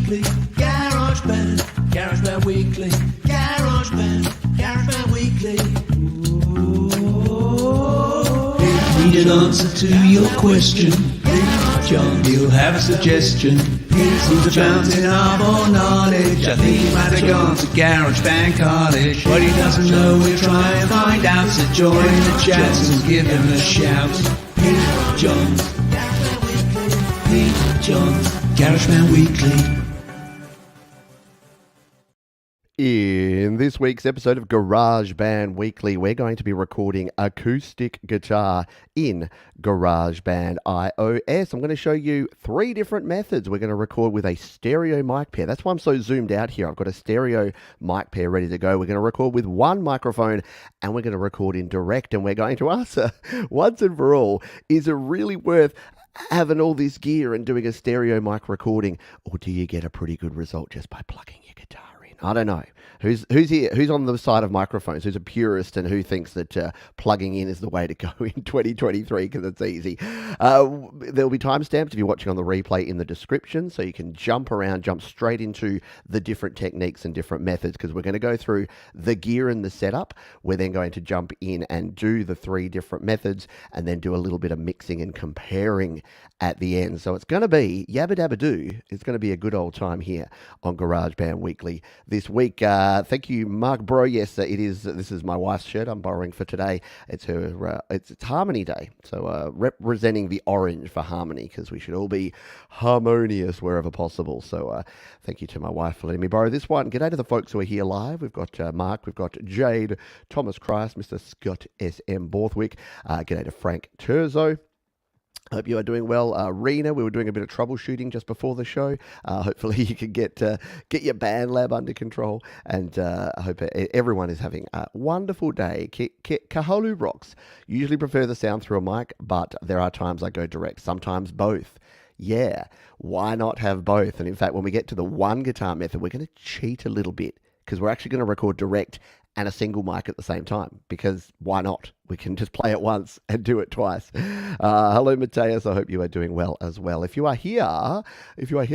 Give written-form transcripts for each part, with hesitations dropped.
Weekly, GarageBand, GarageBand Weekly, GarageBand Weekly. Ooh. Need an answer to your question. John, you'll have a suggestion. He's a fountain of all knowledge. I think he might have gone to GarageBand College. What he doesn't know, we'll try and find out. So join the chat and give him a shout. Hey, John. Hey, John. GarageBand Weekly. In this week's episode of GarageBand Weekly, we're going to be recording acoustic guitar in GarageBand iOS. I'm going to show you 3 different methods. We're going to record with a stereo mic pair. That's why I'm so zoomed out here. I've got a stereo mic pair ready to go. We're going to record with one microphone and we're going to record in direct, and we're going to answer once and for all, is it really worth having all this gear and doing a stereo mic recording, or do you get a pretty good result just by plugging your guitar in? I don't know. Who's here? Who's on the side of microphones? Who's a purist and who thinks that plugging in is the way to go in 2023 because it's easy? There'll be timestamps if you're watching on the replay in the description, so you can jump straight into the different techniques and different methods, because we're going to go through the gear and the setup. We're then going to jump in and do the 3 different methods and then do a little bit of mixing and comparing at the end. So it's going to be yabba dabba doo. It's going to be a good old time here on GarageBand Weekly this week. Thank you, Mark Bro. Yes, it is. This is my wife's shirt I'm borrowing for today. It's her. It's Harmony Day, so representing the orange for harmony, because we should all be harmonious wherever possible. So thank you to my wife for letting me borrow this one. G'day to the folks who are here live. We've got Mark. We've got Jade, Thomas Christ, Mr. Scott S.M. Borthwick. G'day to Frank Terzo. Hope you are doing well. Rena, we were doing a bit of troubleshooting just before the show. Hopefully you can get your band lab under control, and I hope everyone is having a wonderful day. Kaholu rocks. Usually prefer the sound through a mic, but there are times I go direct, sometimes both. Yeah, why not have both? And in fact, when we get to the one guitar method, we're going to cheat a little bit, because we're actually going to record direct and a single mic at the same time, because why not? We can just play it once and do it twice. Hello, Mateus. I hope you are doing well as well. If you are here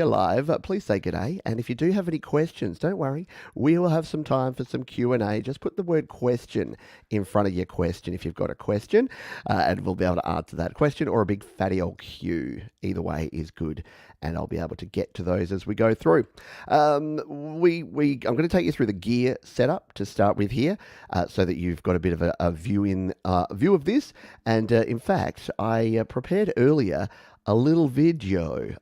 live, please say g'day. And if you do have any questions, don't worry. We will have some time for some Q&A. Just put the word question in front of your question if you've got a question, and we'll be able to answer that question, or a big fatty old Q. Either way is good, and I'll be able to get to those as we go through. I'm going to take you through the gear setup to start with here, so that you've got a bit of a view of this. And in fact, I prepared earlier a little video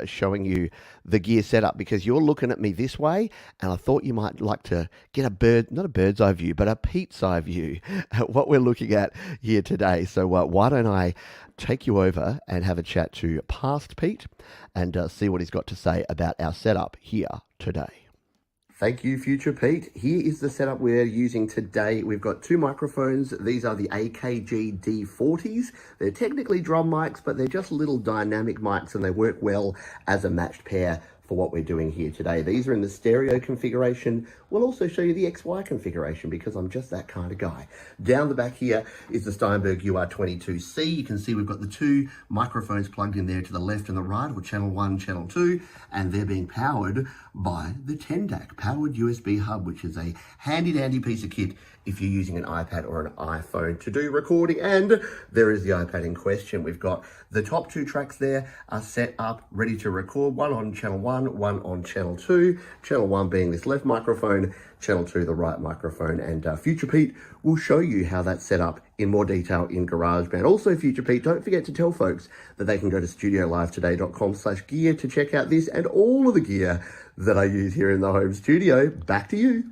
showing you the gear setup, because you're looking at me this way, and I thought you might like to get not a bird's eye view, but a Pete's eye view at what we're looking at here today. So why don't I take you over and have a chat to Past Pete and see what he's got to say about our setup here today. Thank you, Future Pete. Here is the setup we're using today. We've got 2 microphones. These are the AKG D40s. They're technically drum mics, but they're just little dynamic mics, and they work well as a matched pair for what we're doing here today. These are in the stereo configuration. We'll also show you the XY configuration, because I'm just that kind of guy. Down the back here is the Steinberg UR22C. You can see we've got the 2 microphones plugged in there to the left and the right, or channel 1, channel 2, and they're being powered by the 10DAC powered USB hub, which is a handy dandy piece of kit if you're using an iPad or an iPhone to do recording. And there is the iPad in question. We've got the top 2 tracks there are set up, ready to record, one on channel 1, one on channel 2. Channel 1 being this left microphone, channel 2 the right microphone, and Future Pete will show you how that's set up in more detail in GarageBand. Also, Future Pete, don't forget to tell folks that they can go to studiolivetoday.com/gear to check out this and all of the gear that I use here in the home studio. Back to you.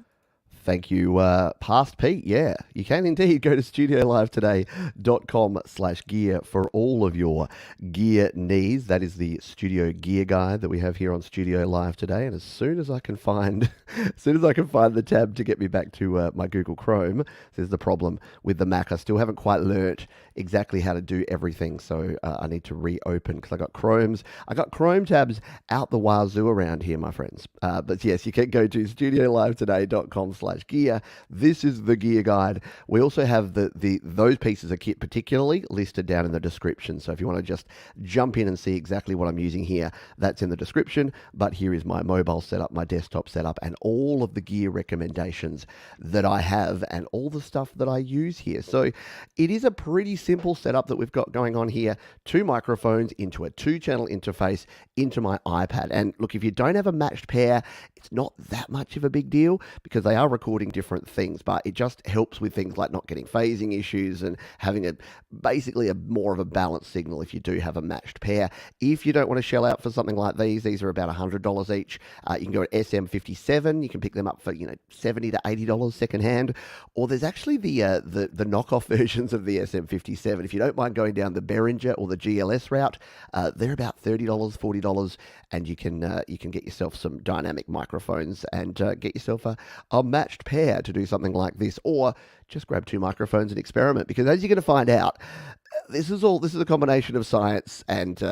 Thank you, Past Pete. Yeah, you can indeed go to studiolivetoday.com/gear for all of your gear needs. That is the studio gear guide that we have here on Studio Live Today. And as soon as I can find the tab to get me back to my Google Chrome, this is the problem with the Mac. I still haven't quite learnt exactly how to do everything, so I need to reopen, because I got Chrome tabs out the wazoo around here, my friends. But yes, you can go to studiolivetoday.com/gear gear. This is the gear guide. We also have those pieces of kit particularly listed down in the description. So if you want to just jump in and see exactly what I'm using here, that's in the description. But here is my mobile setup, my desktop setup, and all of the gear recommendations that I have and all the stuff that I use here. So it is a pretty simple setup that we've got going on here. 2 microphones into a 2-channel interface into my iPad. And look, if you don't have a matched pair, it's not that much of a big deal because they are recording different things, but it just helps with things like not getting phasing issues and having basically a more of a balanced signal if you do have a matched pair. If you don't want to shell out for something like these are about $100 each. You can go at SM57. You can pick them up for $70 to $80 secondhand, or there's actually the knockoff versions of the SM57. If you don't mind going down the Behringer or the GLS route, they're about $30, $40, and you can get yourself some dynamic microphones and get yourself a matched pair to do something like this, or just grab 2 microphones and experiment, because as you're going to find out, this is a combination of science and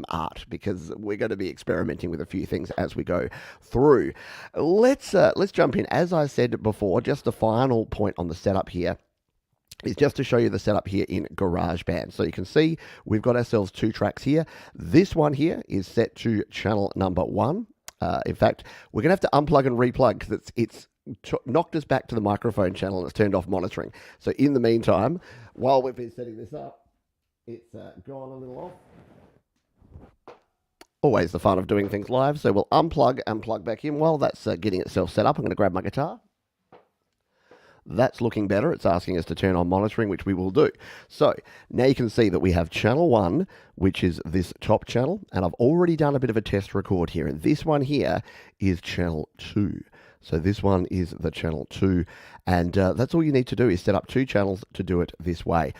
art, because we're going to be experimenting with a few things as we go through. Let's jump in. As I said before, just the final point on the setup here is just to show you the setup here in GarageBand. So you can see we've got ourselves 2 tracks here. This one here is set to channel number 1. In fact, we're going to have to unplug and replug because it's knocked us back to the microphone channel and it's turned off monitoring. So in the meantime, while we've been setting this up, it's gone a little off. Always the fun of doing things live. So we'll unplug and plug back in. While that's getting itself set up, I'm going to grab my guitar. That's looking better. It's asking us to turn on monitoring, which we will do. So now you can see that we have channel 1, which is this top channel, and I've already done a bit of a test record here, and this one here is channel 2. So this one is the channel 2, and that's all you need to do is set up 2 channels to do it this way.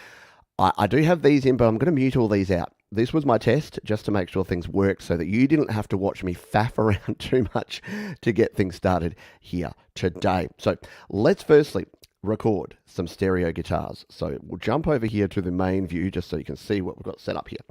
I do have these in, but I'm going to mute all these out. This was my test just to make sure things work so that you didn't have to watch me faff around too much to get things started here today. So let's firstly record some stereo guitars. So we'll jump over here to the main view just so you can see what we've got set up here.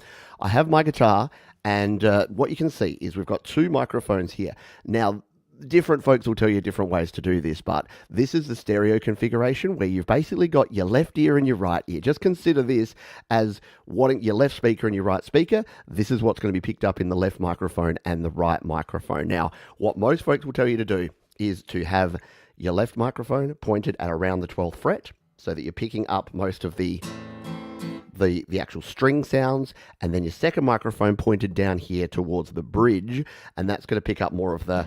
I have my guitar, and what you can see is we've got 2 microphones here. Now, different folks will tell you different ways to do this, but this is the stereo configuration where you've basically got your left ear and your right ear. Just consider this as wanting your left speaker and your right speaker. This is what's going to be picked up in the left microphone and the right microphone. Now, what most folks will tell you to do is to have your left microphone pointed at around the 12th fret so that you're picking up most of the actual string sounds, and then your second microphone pointed down here towards the bridge, and that's going to pick up more of the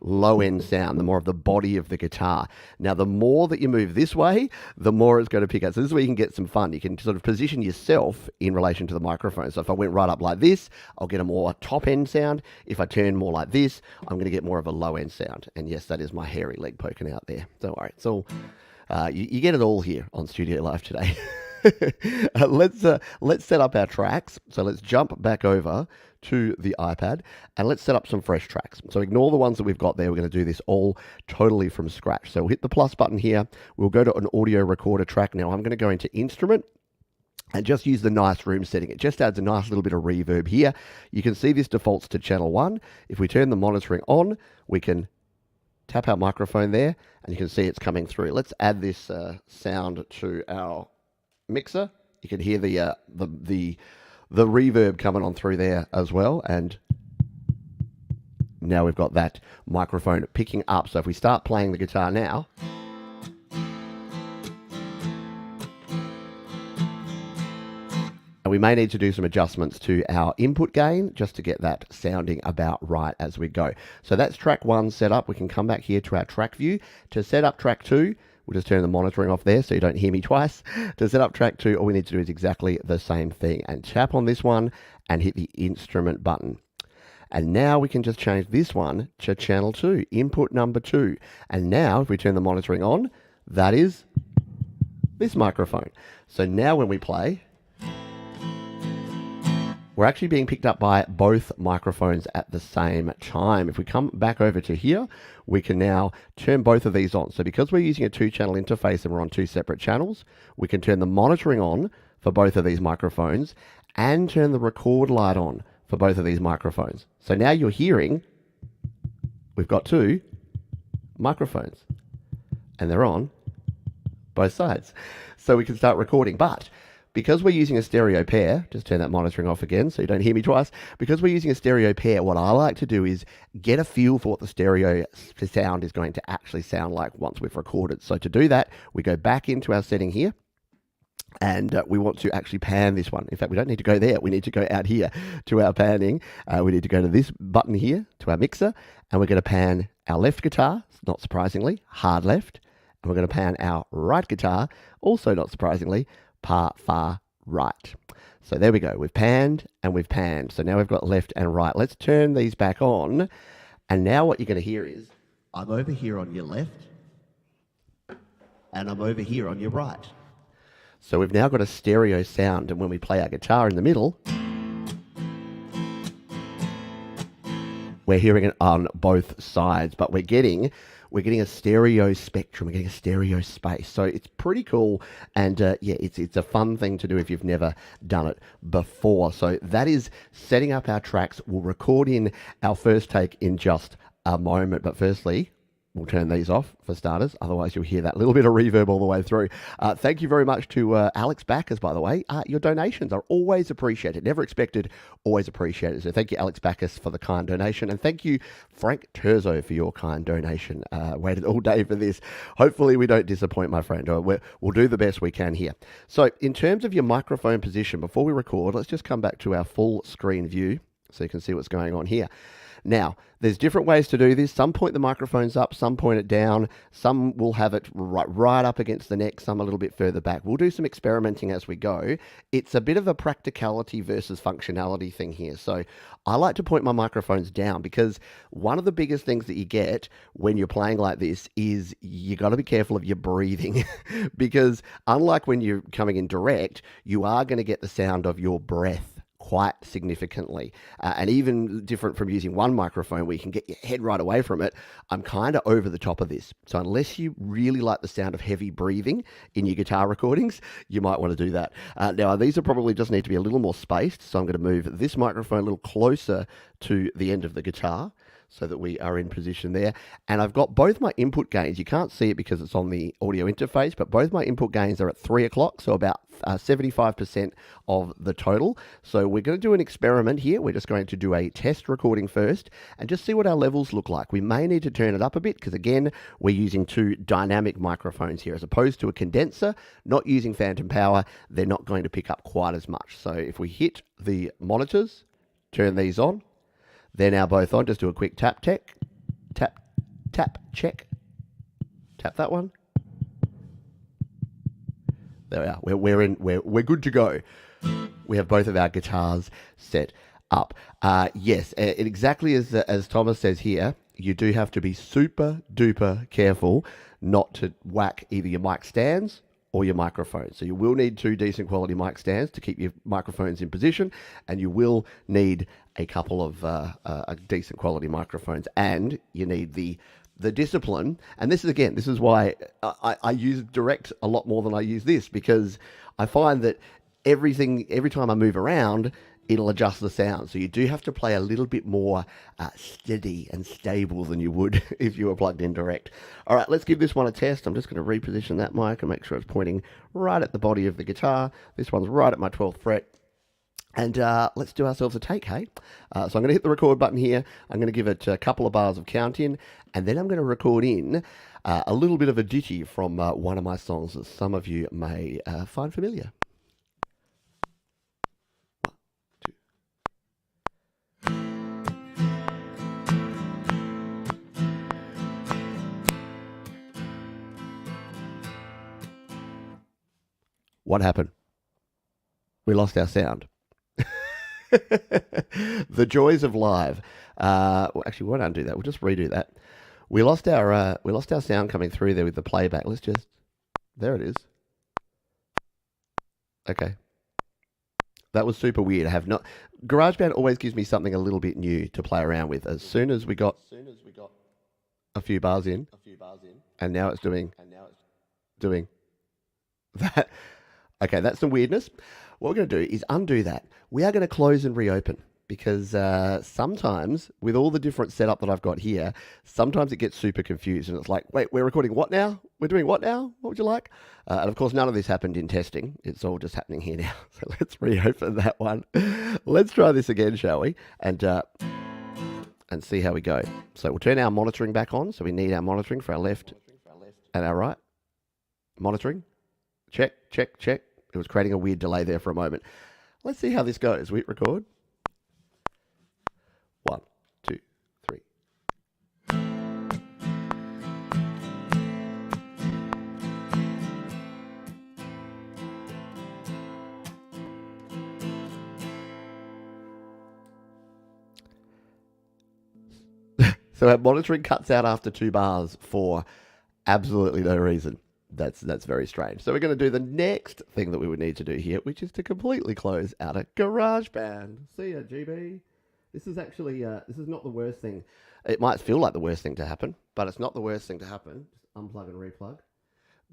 low end sound, the more of the body of the guitar. Now, the more that you move this way, the more it's going to pick up. So this is where you can get some fun. You can sort of position yourself in relation to the microphone. So if I went right up like this, I'll get a more top end sound. If I turn more like this, I'm going to get more of a low end sound. And yes, that is my hairy leg poking out there. Don't worry. It's all, you get it all here on Studio Live today. Let's set up our tracks. So let's jump back over to the iPad and let's set up some fresh tracks. So ignore the ones that we've got there. We're going to do this all totally from scratch. So we'll hit the plus button here. We'll go to an audio recorder track. Now I'm going to go into instrument and just use the nice room setting. It just adds a nice little bit of reverb here. You can see this defaults to channel 1. If we turn the monitoring on, we can tap our microphone there and you can see it's coming through. Let's add this sound to our mixer. You can hear the reverb coming on through there as well, and now we've got that microphone picking up. So if we start playing the guitar now, and we may need to do some adjustments to our input gain just to get that sounding about right as we go. So that's track 1 set up. We can come back here to our track view. To set up track 2, we'll just turn the monitoring off there so you don't hear me twice. To set up track 2, all we need to do is exactly the same thing and tap on this one and hit the instrument button. And now we can just change this one to channel 2, input number 2. And now if we turn the monitoring on, that is this microphone. So now when we play, we're actually being picked up by both microphones at the same time. If we come back over to here, we can now turn both of these on. So because we're using a 2-channel interface and we're on 2 separate channels, we can turn the monitoring on for both of these microphones and turn the record light on for both of these microphones. So now you're hearing, we've got 2 microphones. and they're on both sides. So we can start recording. But because we're using a stereo pair, just turn that monitoring off again so you don't hear me twice. Because we're using a stereo pair, what I like to do is get a feel for what the stereo sound is going to actually sound like once we've recorded. So to do that, we go back into our setting here. And we want to actually pan this one. In fact, we don't need to go there. We need to go out here to our panning. We need to go to this button here, to our mixer, and we're going to pan our left guitar, not surprisingly, hard left. And we're going to pan our right guitar, also not surprisingly, far right. So there we go. We've panned and we've panned. So now we've got left and right. Let's turn these back on. And now what you're going to hear is, I'm over here on your left, and I'm over here on your right. So we've now got a stereo sound, and when we play our guitar in the middle, we're hearing it on both sides, but we're getting a stereo spectrum, we're getting a stereo space. So it's pretty cool, and yeah, it's a fun thing to do if you've never done it before. So that is setting up our tracks. We'll record in our first take in just a moment, but firstly, we'll turn these off for starters. Otherwise, you'll hear that little bit of reverb all the way through. Thank you very much to Alex Backus, by the way. Your donations are always appreciated. Never expected, always appreciated. So thank you, Alex Backus, for the kind donation. And thank you, Frank Terzo, for your kind donation. Waited all day for this. Hopefully, we don't disappoint, my friend. We'll do the best we can here. So in terms of your microphone position, before we record, let's just come back to our full screen view so you can see what's going on here. Now, there's different ways to do this. Some point the microphones up, some point it down, some will have it right up against the neck, some a little bit further back. We'll do some experimenting as we go. It's a bit of a practicality versus functionality thing here. So I like to point my microphones down because one of the biggest things that you get when you're playing like this is you got to be careful of your breathing because unlike when you're coming in direct, you are going to get the sound of your breath quite significantly, and even different from using one microphone where you can get your head right away from it. I'm kind of over the top of this. So unless you really like the sound of heavy breathing in your guitar recordings, you might want to do that. Now, these are probably just need to be a little more spaced. So I'm going to move this microphone a little closer to the end of the guitar so that we are in position there. And I've got both my input gains. You can't see it because it's on the audio interface, but both my input gains are at 3 o'clock, so about 75% of the total. So we're going to do an experiment here. We're just going to do a test recording first and just see what our levels look like. We may need to turn it up a bit because, again, we're using two dynamic microphones here as opposed to a condenser. Not using phantom power, they're not going to pick up quite as much. So if we hit the monitors, turn these on, they're now both on. Just do a quick tap check. Tap check. Tap that one. There we are. We're good to go. We have both of our guitars set up. Yes, exactly as Thomas says here, you do have to be super duper careful not to whack either your mic stands or your microphones. So you will need two decent quality mic stands to keep your microphones in position, and you will need a couple of decent quality microphones, and you need the discipline. And this is why I use direct a lot more than I use this, because I find that every time I move around, it'll adjust the sound. So you do have to play a little bit more steady and stable than you would if you were plugged in direct. All right, let's give this one a test. I'm just going to reposition that mic and make sure it's pointing right at the body of the guitar. This one's right at my 12th fret. And let's do ourselves a take, hey? So I'm going to hit the record button here. I'm going to give it a couple of bars of count in, and then I'm going to record in a little bit of a ditty from one of my songs that some of you may find familiar. What happened? We lost our sound. The joys of live. Well, actually, we won't undo that. We'll just redo that. We lost our sound coming through there with the playback. There it is. Okay. That was super weird. GarageBand always gives me something a little bit new to play around with. As soon as we got a few bars in, and now it's doing that. Okay, that's some weirdness. What we're going to do is undo that. We are going to close and reopen because sometimes with all the different setup that I've got here, sometimes it gets super confused and it's like, wait, we're recording what now? We're doing what now? What would you like? And of course, none of this happened in testing. It's all just happening here now. So let's reopen that one. Let's try this again, shall we? And see how we go. So we'll turn our monitoring back on. So we need our monitoring for our left and our right. Monitoring. Check, check, check. It was creating a weird delay there for a moment. Let's see how this goes. We record. 1, 2, 3. So our monitoring cuts out after 2 bars for absolutely no reason. That's very strange. So we're going to do the next thing that we would need to do here, which is to completely close out of GarageBand. See ya, GB. This is actually, this is not the worst thing. It might feel like the worst thing to happen, but it's not the worst thing to happen. Just unplug and replug.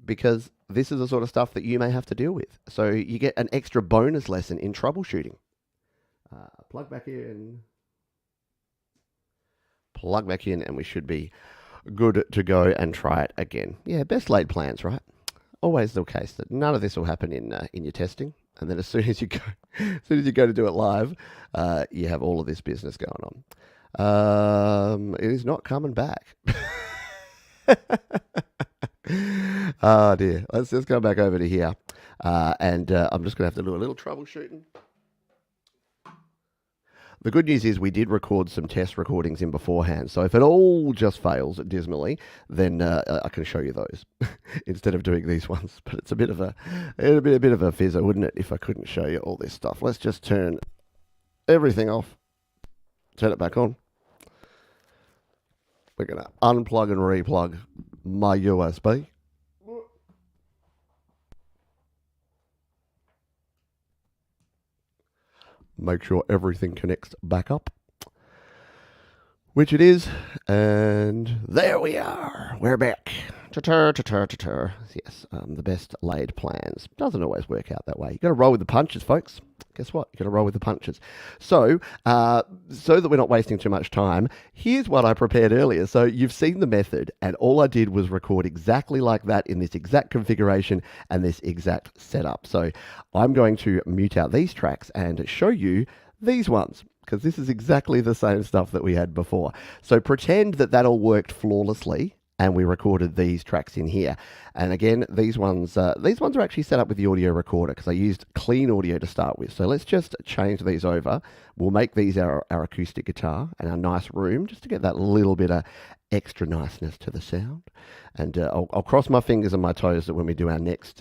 Because this is the sort of stuff that you may have to deal with. So you get an extra bonus lesson in troubleshooting. Plug back in. Plug back in, and we should be good to go and try it again. Yeah, best laid plans, right? Always the case that none of this will happen in your testing, and then as soon as you go to do it live, you have all of this business going on. It is not coming back. Oh dear. Let's just go back over to here, and I'm just going to have to do a little troubleshooting. The good news is we did record some test recordings in beforehand, so if it all just fails dismally, then I can show you those instead of doing these ones. But it's a bit of a fizzer, wouldn't it, if I couldn't show you all this stuff? Let's just turn everything off, turn it back on. We're going to unplug and replug my USB. Make sure everything connects back up, which it is, and there we are. We're back. Yes, the best laid plans. Doesn't always work out that way. You got to roll with the punches, folks. Guess what? You got to roll with the punches. So, so that we're not wasting too much time, here's what I prepared earlier. So you've seen the method, and all I did was record exactly like that in this exact configuration and this exact setup. So I'm going to mute out these tracks and show you these ones, because this is exactly the same stuff that we had before. So pretend that that all worked flawlessly, and we recorded these tracks in here. And again, these ones are actually set up with the audio recorder, because I used clean audio to start with. So let's just change these over. We'll make these our acoustic guitar and our nice room, just to get that little bit of extra niceness to the sound. And I'll cross my fingers and my toes that when we do our next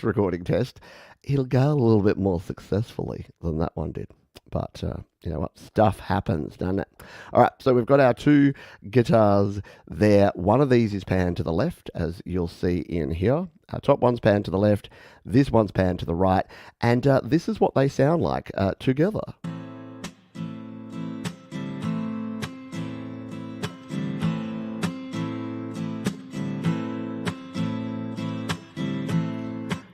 recording test, it'll go a little bit more successfully than that one did. But you know what? Stuff happens, doesn't it? All right, so we've got our 2 guitars there. One of these is panned to the left, as you'll see in here. Our top one's panned to the left. This one's panned to the right. And this is what they sound like together.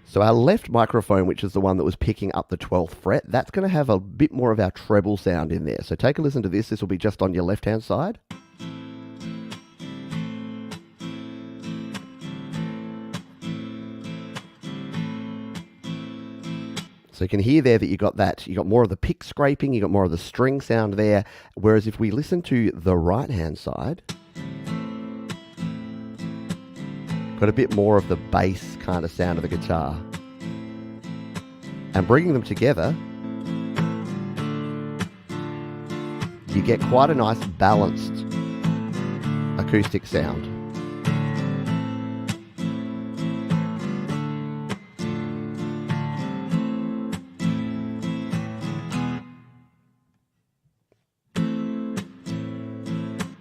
So our left microphone, which is the one that was picking up the 12th fret, that's going to have a bit more of our treble sound in there. So take a listen to this. This will be just on your left-hand side. So you can hear there that you got more of the pick scraping, you got more of the string sound there. Whereas if we listen to the right-hand side, got a bit more of the bass kind of sound of the guitar. And bringing them together, you get quite a nice balanced acoustic sound.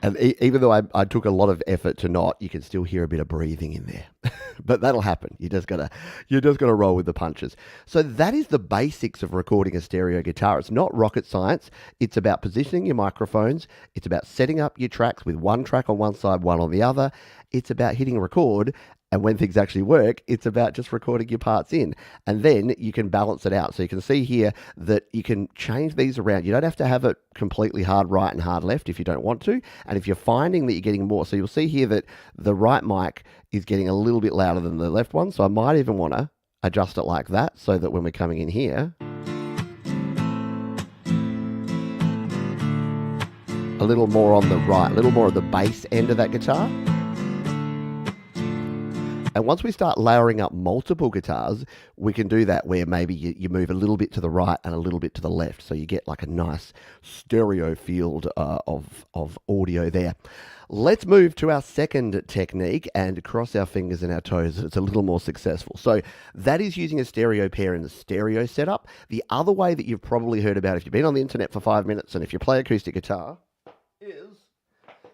And even though I took a lot of effort to not, you can still hear a bit of breathing in there. But that'll happen. You just gotta roll with the punches. So that is the basics of recording a stereo guitar. It's not rocket science. It's about positioning your microphones. It's about setting up your tracks with one track on one side, one on the other. It's about hitting record And when things actually work, it's about just recording your parts in. And then you can balance it out. So you can see here that you can change these around. You don't have to have it completely hard right and hard left if you don't want to. And if you're finding that you're getting more, so you'll see here that the right mic is getting a little bit louder than the left one. So I might even want to adjust it like that so that when we're coming in here, a little more on the right, a little more of the bass end of that guitar. And once we start layering up multiple guitars, we can do that where maybe you move a little bit to the right and a little bit to the left. So you get like a nice stereo field of audio there. Let's move to our second technique and cross our fingers and our toes that it's a little more successful. So that is using a stereo pair in the stereo setup. The other way that you've probably heard about if you've been on the internet for 5 minutes and if you play acoustic guitar is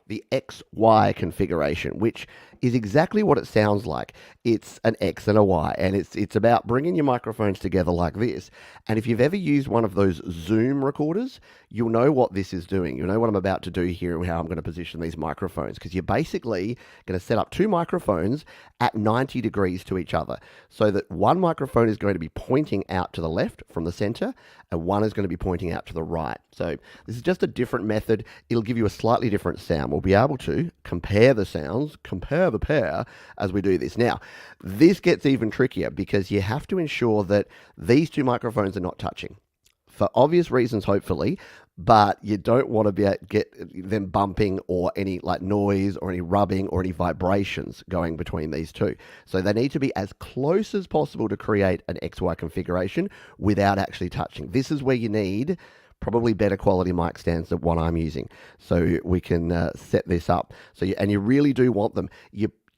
the XY configuration, which is exactly what it sounds like. It's an X and a Y, and it's about bringing your microphones together like this. And if you've ever used one of those Zoom recorders, you'll know what this is doing. You'll know what I'm about to do here and how I'm going to position these microphones, because you're basically going to set up two microphones at 90 degrees to each other, so that one microphone is going to be pointing out to the left from the center, and one is going to be pointing out to the right. So this is just a different method. It'll give you a slightly different sound. We'll be able to compare the sounds, compare the pair as we do this. Now, this gets even trickier because you have to ensure that these two microphones are not touching. For obvious reasons, hopefully, but you don't want to get them bumping or any like noise or any rubbing or any vibrations going between these two. So they need to be as close as possible to create an XY configuration without actually touching. This is where you need probably better quality mic stands than what I'm using, so we can set this up. So and you really do want them.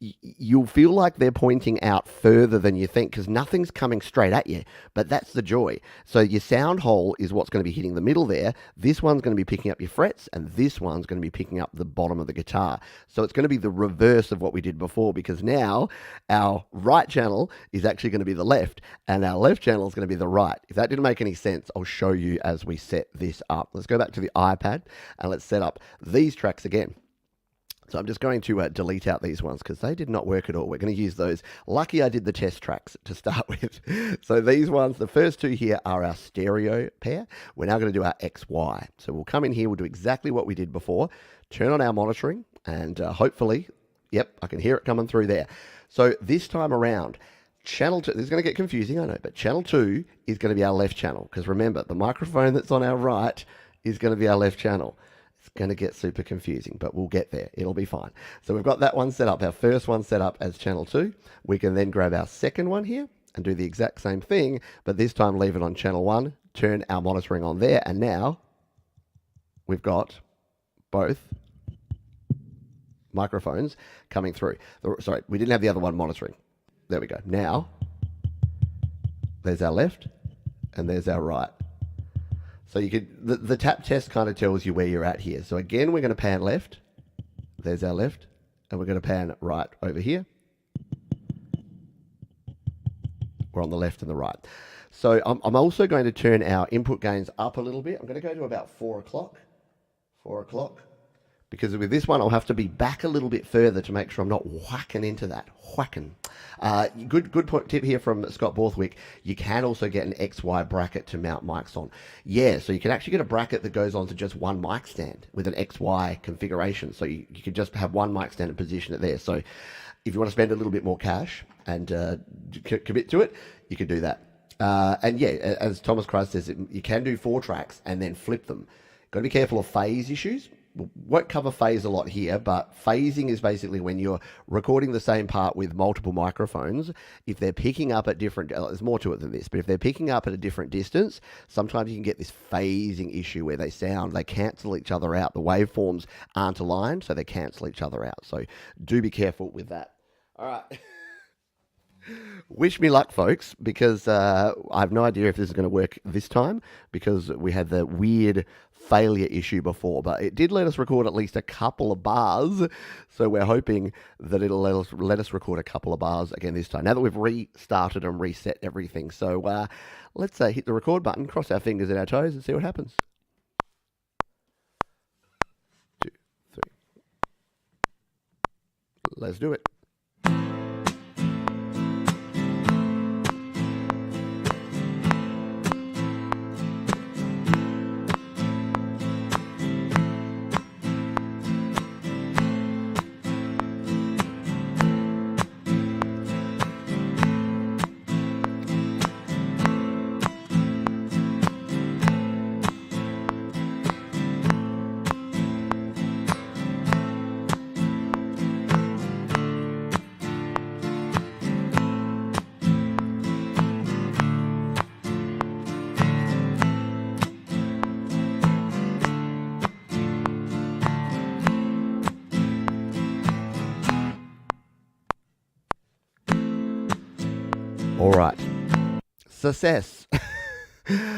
You'll feel like they're pointing out further than you think because nothing's coming straight at you, but that's the joy. So your sound hole is what's going to be hitting the middle there. This one's going to be picking up your frets, and this one's going to be picking up the bottom of the guitar. So it's going to be the reverse of what we did before, because now our right channel is actually going to be the left, and our left channel is going to be the right. If that didn't make any sense, I'll show you as we set this up. Let's go back to the iPad and let's set up these tracks again. So I'm just going to delete out these ones because they did not work at all. We're going to use those. Lucky I did the test tracks to start with. So these ones, the first two here are our stereo pair. We're now going to do our XY. So we'll come in here, we'll do exactly what we did before. Turn on our monitoring and hopefully, yep, I can hear it coming through there. So this time around, channel 2, this is going to get confusing, I know, but channel 2 is going to be our left channel, because remember, the microphone that's on our right is going to be our left channel. It's going to get super confusing, but we'll get there. It'll be fine. So we've got that one set up, our first one set up as channel 2. We can then grab our second one here and do the exact same thing, but this time leave it on channel 1, turn our monitoring on there, and now we've got both microphones coming through. Sorry, we didn't have the other one monitoring. There we go. Now, there's our left and there's our right. So you could, the tap test kind of tells you where you're at here. So again, we're going to pan left. There's our left. And we're going to pan right over here. We're on the left and the right. So I'm also going to turn our input gains up a little bit. I'm going to go to about 4 o'clock. 4 o'clock. Because with this one, I'll have to be back a little bit further to make sure I'm not whacking into that. Whacking. Good tip here from Scott Borthwick. You can also get an XY bracket to mount mics on. Yeah, so you can actually get a bracket that goes on to just one mic stand with an XY configuration. So you can just have one mic stand and position it there. So if you want to spend a little bit more cash and commit to it, you can do that. And yeah, as Thomas Christ says, you can do 4 tracks and then flip them. Got to be careful of phase issues. We won't cover phase a lot here, but phasing is basically when you're recording the same part with multiple microphones. If they're picking up at different, there's more to it than this, but if they're picking up at a different distance, sometimes you can get this phasing issue where they cancel each other out. The waveforms aren't aligned, so they cancel each other out. So do be careful with that. All right. Wish me luck, folks, because I have no idea if this is going to work this time, because we had the weird failure issue before, but it did let us record at least a couple of bars, so we're hoping that it'll let us record a couple of bars again this time, now that we've restarted and reset everything. So let's hit the record button, cross our fingers and our toes, and see what happens. 2, 3. Let's do it. All right. Success.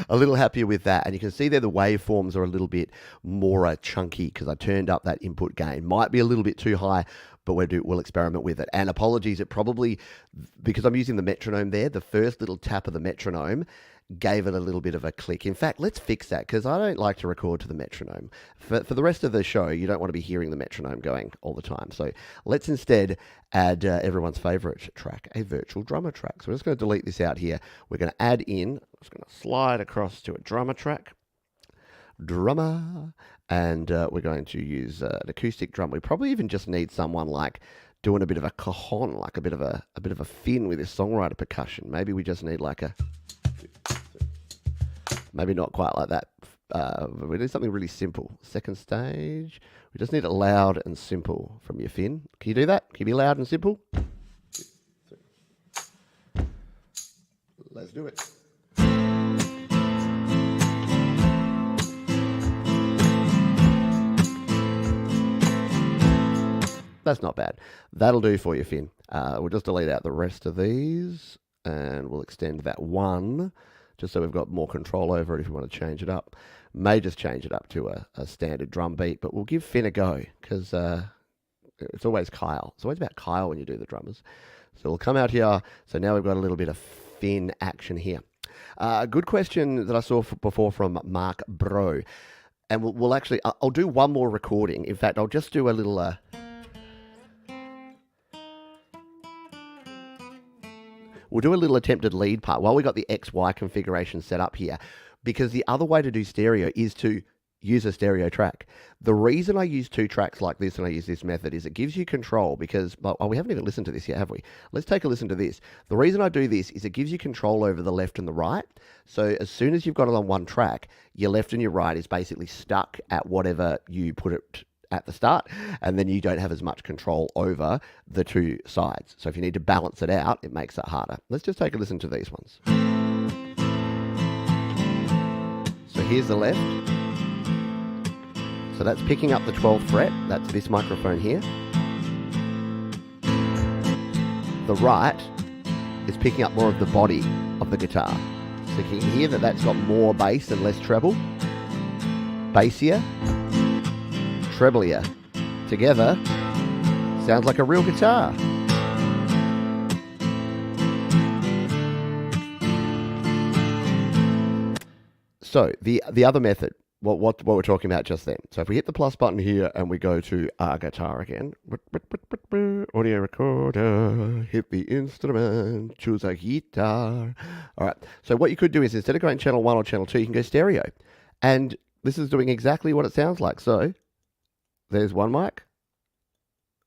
A little happier with that. And you can see there the waveforms are a little bit more chunky because I turned up that input gain. Might be a little bit too high, but we'll experiment with it. And apologies, it probably, because I'm using the metronome there, the first little tap of the metronome gave it a little bit of a click. In fact, let's fix that because I don't like to record to the metronome. For the rest of the show, you don't want to be hearing the metronome going all the time. So let's instead add everyone's favorite track, a virtual drummer track. So we're just going to delete this out here. We're going to add in, I'm just going to slide across to a drummer track. Drummer. And we're going to use an acoustic drum. We probably even just need someone like doing a bit of a cajon, like a bit of a fin with this songwriter percussion. Maybe we just need like a, maybe not quite like that. We need something really simple. Second stage. We just need it loud and simple from your fin. Can you do that? Can you be loud and simple? Let's do it. That's not bad. That'll do for you, Finn. We'll just delete out the rest of these and we'll extend that one just so we've got more control over it if we want to change it up. May just change it up to a standard drum beat, but we'll give Finn a go because it's always Kyle. It's always about Kyle when you do the drummers. So we'll come out here. So now we've got a little bit of Finn action here. Good question that I saw before from Mark Bro. And we'll actually, I'll do one more recording. In fact, I'll just do a little... We'll do a little attempted lead part while we got the XY configuration set up here, because the other way to do stereo is to use a stereo track. The reason I use two tracks like this and I use this method is it gives you control because, well, we haven't even listened to this yet, have we? Let's take a listen to this. The reason I do this is it gives you control over the left and the right. So as soon as you've got it on one track, your left and your right is basically stuck at whatever you put it at the start, and then you don't have as much control over the two sides. So if you need to balance it out, it makes it harder. Let's just take a listen to these ones. So here's the left. So that's picking up the 12th fret. That's this microphone here. The right is picking up more of the body of the guitar. So you can hear that that's got more bass and less treble. Bassier. Treblier. Together, sounds like a real guitar. So the other method, what we're talking about just then. So if we hit the plus button here and we go to our guitar again, audio recorder, hit the instrument, choose a guitar. All right. So what you could do is instead of going channel 1 or channel 2, you can go stereo. And this is doing exactly what it sounds like. So there's one mic,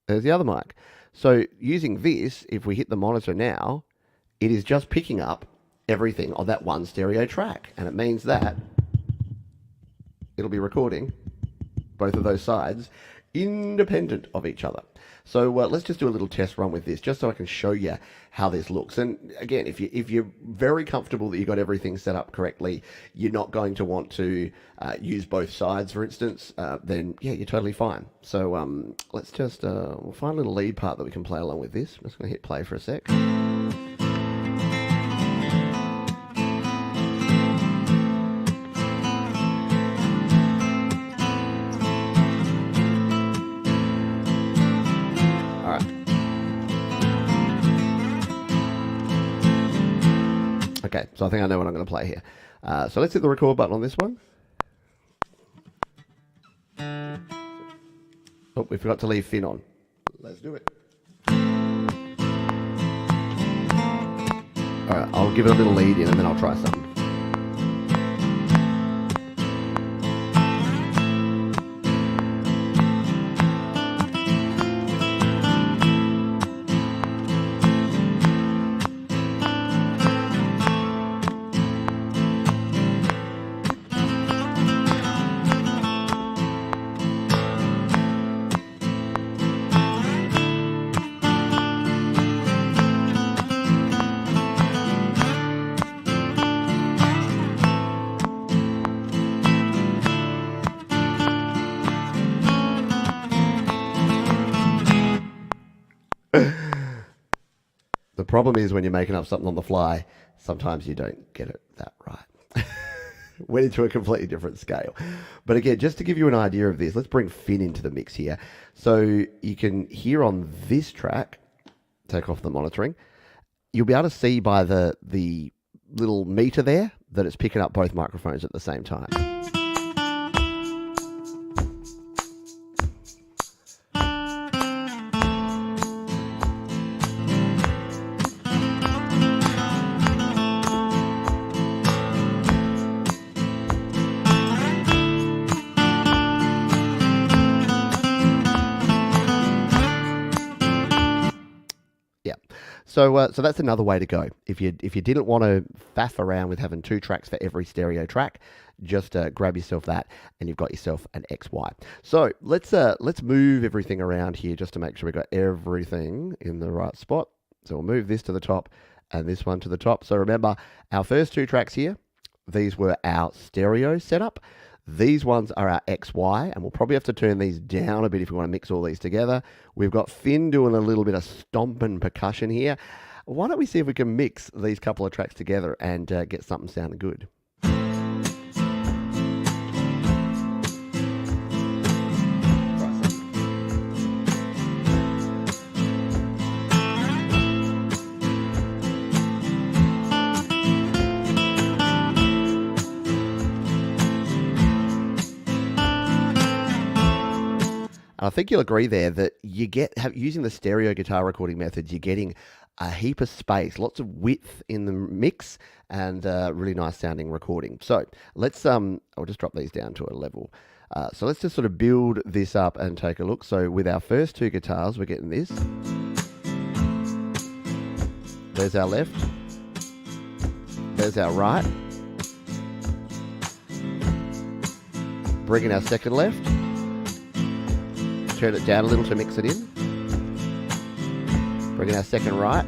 there's the other mic. So using this, if we hit the monitor now, it is just picking up everything on that one stereo track. And it means that it'll be recording both of those sides independent of each other. So let's just do a little test run with this, just so I can show you how this looks. And again, if you're very comfortable that you got everything set up correctly, you're not going to want to use both sides, for instance, then yeah, you're totally fine. So let's just we'll find a little lead part that we can play along with this. I'm just going to hit play for a sec. Okay, so I think I know what I'm going to play here. So let's hit the record button on this one. Oh, we forgot to leave Finn on. Let's do it. All right, I'll give it a little lead in and then I'll try something. The problem is when you're making up something on the fly, sometimes you don't get it that right. Went into a completely different scale. But again, just to give you an idea of this, let's bring Finn into the mix here. So you can hear on this track, take off the monitoring, you'll be able to see by the little meter there that it's picking up both microphones at the same time. So that's another way to go. If you didn't want to faff around with having 2 tracks for every stereo track, just grab yourself that, and you've got yourself an XY. So let's move everything around here just to make sure we got everything in the right spot. So we'll move this to the top and this one to the top. So remember, our first 2 tracks here, these were our stereo setup. These ones are our XY, and we'll probably have to turn these down a bit if we want to mix all these together. We've got Finn doing a little bit of stomping percussion here. Why don't we see if we can mix these couple of tracks together and get something sounding good? I think you'll agree there that you using the stereo guitar recording methods, you're getting a heap of space, lots of width in the mix, and really nice sounding recording. So let's, I'll just drop these down to a level. So let's just sort of build this up and take a look. So with our first 2 guitars, we're getting this. There's our left. There's our right. Bring in our second left. Turn it down a little to mix it in. Bring in our second right.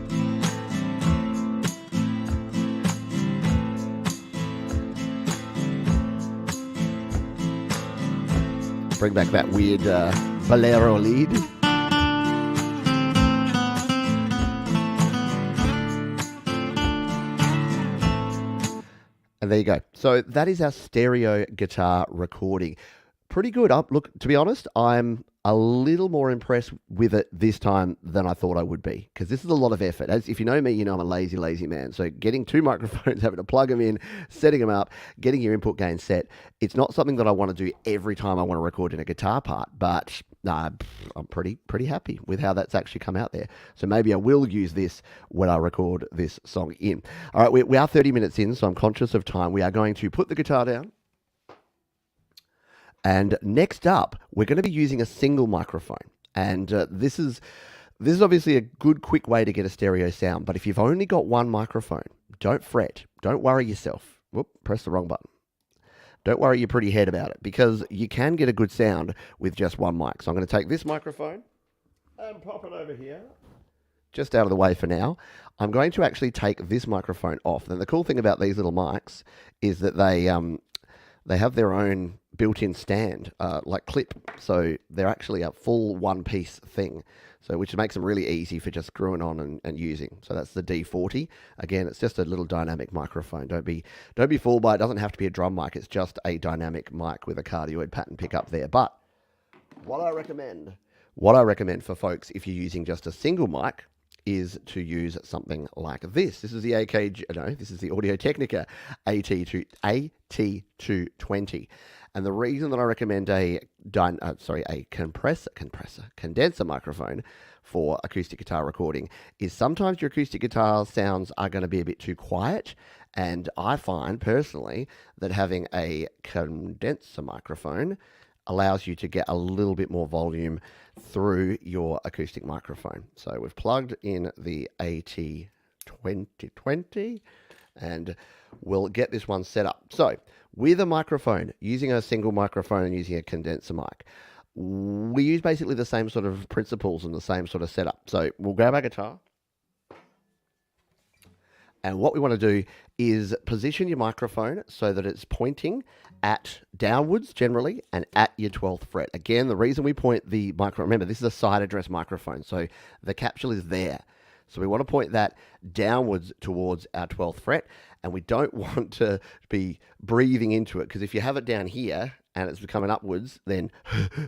Bring back that weird bolero lead. And there you go. So that is our stereo guitar recording. Pretty good. Look, to be honest, I'm a little more impressed with it this time than I thought I would be, because this is a lot of effort. As if you know me, you know I'm a lazy man. So getting 2 microphones, having to plug them in, setting them up, getting your input gain set, it's not something that I want to do every time I want to record in a guitar part, but I'm pretty happy with how that's actually come out there. So maybe I will use this when I record this song in. All right, we are 30 minutes in, so I'm conscious of time. We are going to put the guitar down. And next up, we're going to be using a single microphone. And this is obviously a good, quick way to get a stereo sound. But if you've only got 1 microphone, don't fret. Don't worry yourself. Whoop, press the wrong button. Don't worry your pretty head about it, because you can get a good sound with just 1 mic. So I'm going to take this microphone and pop it over here, just out of the way for now. I'm going to actually take this microphone off. And the cool thing about these little mics is that they have their own built-in stand, like clip. So they're actually a full one-piece thing, so which makes them really easy for just screwing on and using. So that's the D40. Again, it's just a little dynamic microphone. Don't be fooled by it. It doesn't have to be a drum mic. It's just a dynamic mic with a cardioid pattern pickup there. But what I recommend for folks, if you're using just a single mic, is to use something like this. This is the this is the Audio-Technica AT220. And the reason that I recommend a condenser microphone for acoustic guitar recording is sometimes your acoustic guitar sounds are going to be a bit too quiet. And I find personally that having a condenser microphone allows you to get a little bit more volume through your acoustic microphone. So we've plugged in the AT2020 and we'll get this one set up. So with a microphone, using a single microphone and using a condenser mic, we use basically the same sort of principles and the same sort of setup. So we'll grab our guitar. And what we want to do is position your microphone so that it's pointing at downwards generally and at your 12th fret. Again, the reason we point the microphone, remember this is a side address microphone, so the capsule is there. So we want to point that downwards towards our 12th fret, and we don't want to be breathing into it, because if you have it down here and it's coming upwards, then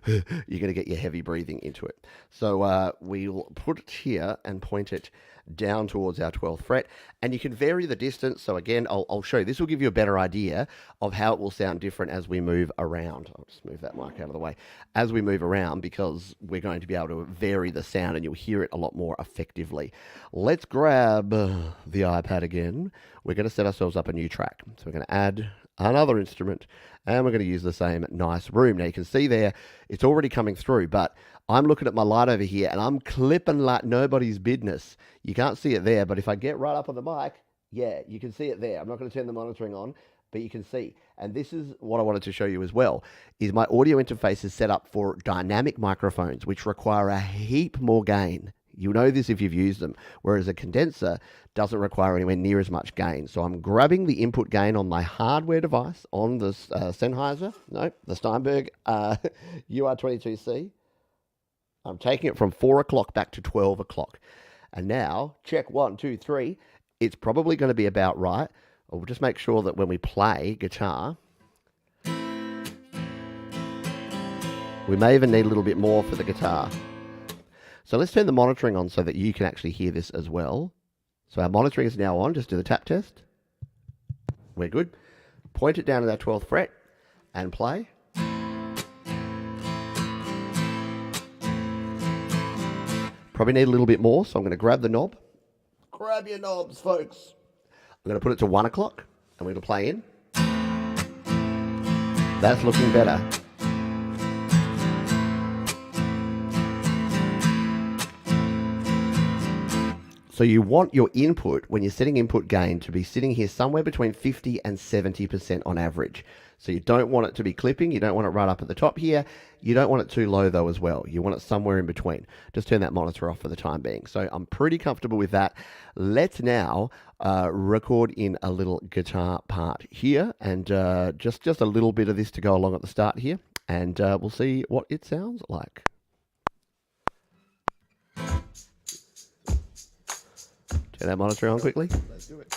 you're going to get your heavy breathing into it. So we'll put it here and point it down towards our 12th fret, and you can vary the distance. So again, I'll show you. This will give you a better idea of how it will sound different as we move around. I'll just move that mic out of the way. As we move around, because we're going to be able to vary the sound and you'll hear it a lot more effectively. Let's grab the iPad again. We're going to set ourselves up a new track. So we're going to add another instrument, and we're going to use the same nice room. Now you can see there, it's already coming through, but I'm looking at my light over here and I'm clipping like nobody's business. You can't see it there, but if I get right up on the mic, yeah, you can see it there. I'm not going to turn the monitoring on, but you can see. And this is what I wanted to show you as well, is my audio interface is set up for dynamic microphones, which require a heap more gain. You'll know this if you've used them, whereas a condenser doesn't require anywhere near as much gain. So I'm grabbing the input gain on my hardware device on the the Steinberg UR22C. I'm taking it from 4 o'clock back to 12 o'clock. And now, check 1, 2, 3. It's probably going to be about right. We'll just make sure that when we play guitar, we may even need a little bit more for the guitar. So let's turn the monitoring on so that you can actually hear this as well. So our monitoring is now on. Just do the tap test. We're good. Point it down to that 12th fret and play. Probably need a little bit more, so I'm going to grab the knob. Grab your knobs, folks. I'm going to put it to 1 o'clock, and we're going to play in. That's looking better. So you want your input, when you're setting input gain, to be sitting here somewhere between 50 and 70% on average. So you don't want it to be clipping. You don't want it right up at the top here. You don't want it too low though as well. You want it somewhere in between. Just turn that monitor off for the time being. So I'm pretty comfortable with that. Let's now record in a little guitar part here, and just a little bit of this to go along at the start here, and we'll see what it sounds like. Turn that monitor on quickly. Let's do it.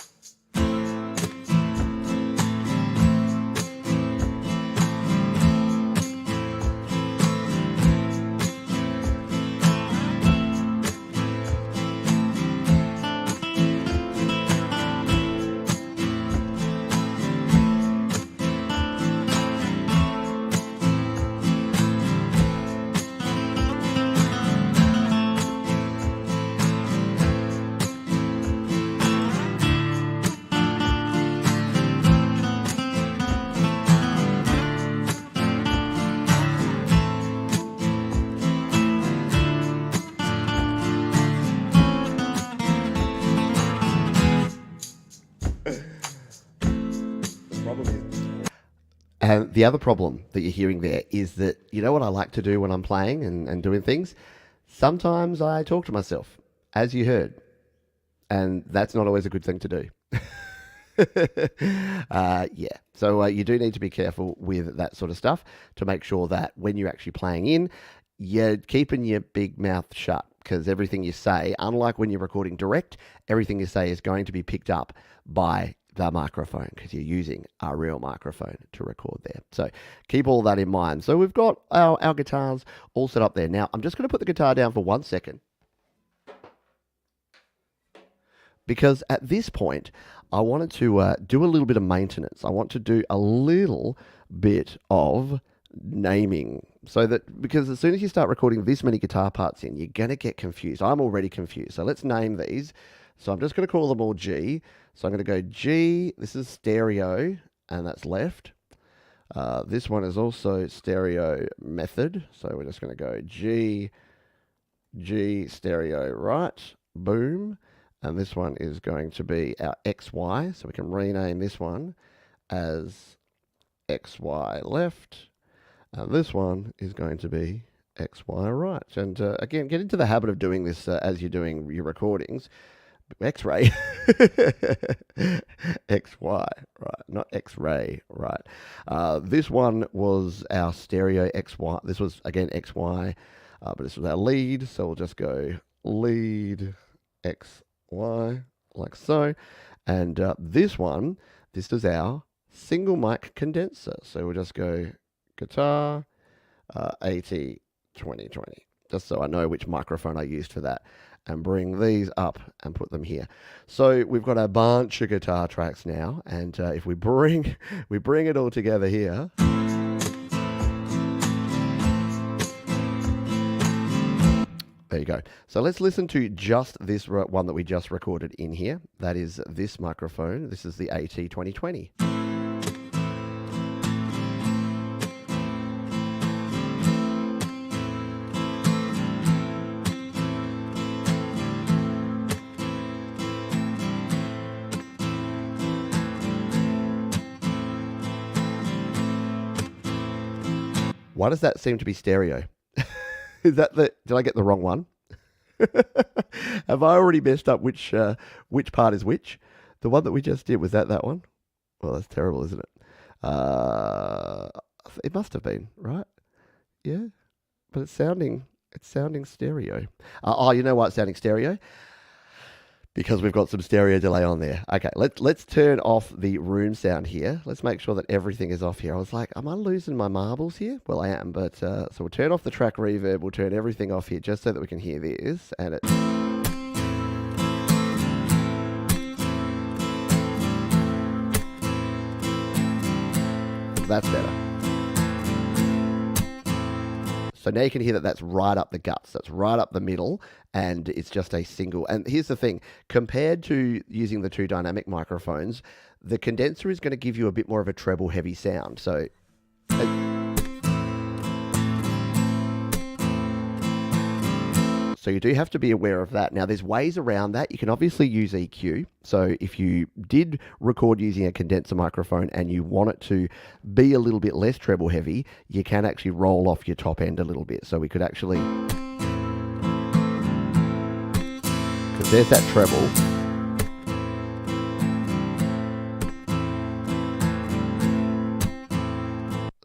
And the other problem that you're hearing there is that, you know what I like to do when I'm playing and doing things? Sometimes I talk to myself, as you heard. And that's not always a good thing to do. Yeah. So you do need to be careful with that sort of stuff to make sure that when you're actually playing in, you're keeping your big mouth shut, because everything you say, unlike when you're recording direct, everything you say is going to be picked up by the microphone, because you're using a real microphone to record there. So keep all that in mind. So we've got our guitars all set up there. Now I'm just going to put the guitar down for 1 second, because at this point I wanted to do a little bit of maintenance. I want to do a little bit of naming, so that, because as soon as you start recording this many guitar parts in, you're going to get confused. I'm already confused. So let's name these. So I'm just going to call them all G. So I'm going to go G, this is stereo, and that's left. This one is also stereo method. So we're just going to go G, G, stereo right, boom. And this one is going to be our XY. So we can rename this one as XY left. And this one is going to be XY right. And again, get into the habit of doing this as you're doing your recordings. X-ray, XY, right, not X-ray, right. This one was our stereo XY. This was, again, XY, but this was our lead, so we'll just go lead X, Y, like so. And this one, this is our single mic condenser. So we'll just go guitar, AT 2020, just so I know which microphone I used for that, and bring these up and put them here. So we've got a bunch of guitar tracks now, and if we bring it all together here, there you go. So let's listen to just this one that we just recorded in here. That is this microphone. This is the AT 2020. Why does that seem to be stereo? Is that did I get the wrong one? Have I already messed up which part is which? The one that we just did, was that one? Well, that's terrible, isn't it? It must have been, right? Yeah. But it's sounding stereo. Oh, you know why it's sounding stereo? Because we've got some stereo delay on there. Okay, let's turn off the room sound here. Let's make sure that everything is off here. I was like, am I losing my marbles here? Well, I am, but so we'll turn off the track reverb. We'll turn everything off here just so that we can hear this. And that's better. So now you can hear that that's right up the guts. That's right up the middle, and it's just a single. And here's the thing. Compared to using the two dynamic microphones, the condenser is going to give you a bit more of a treble-heavy sound. So you do have to be aware of that. Now, there's ways around that. You can obviously use EQ. So if you did record using a condenser microphone and you want it to be a little bit less treble heavy, you can actually roll off your top end a little bit. So we could actually, because there's that treble.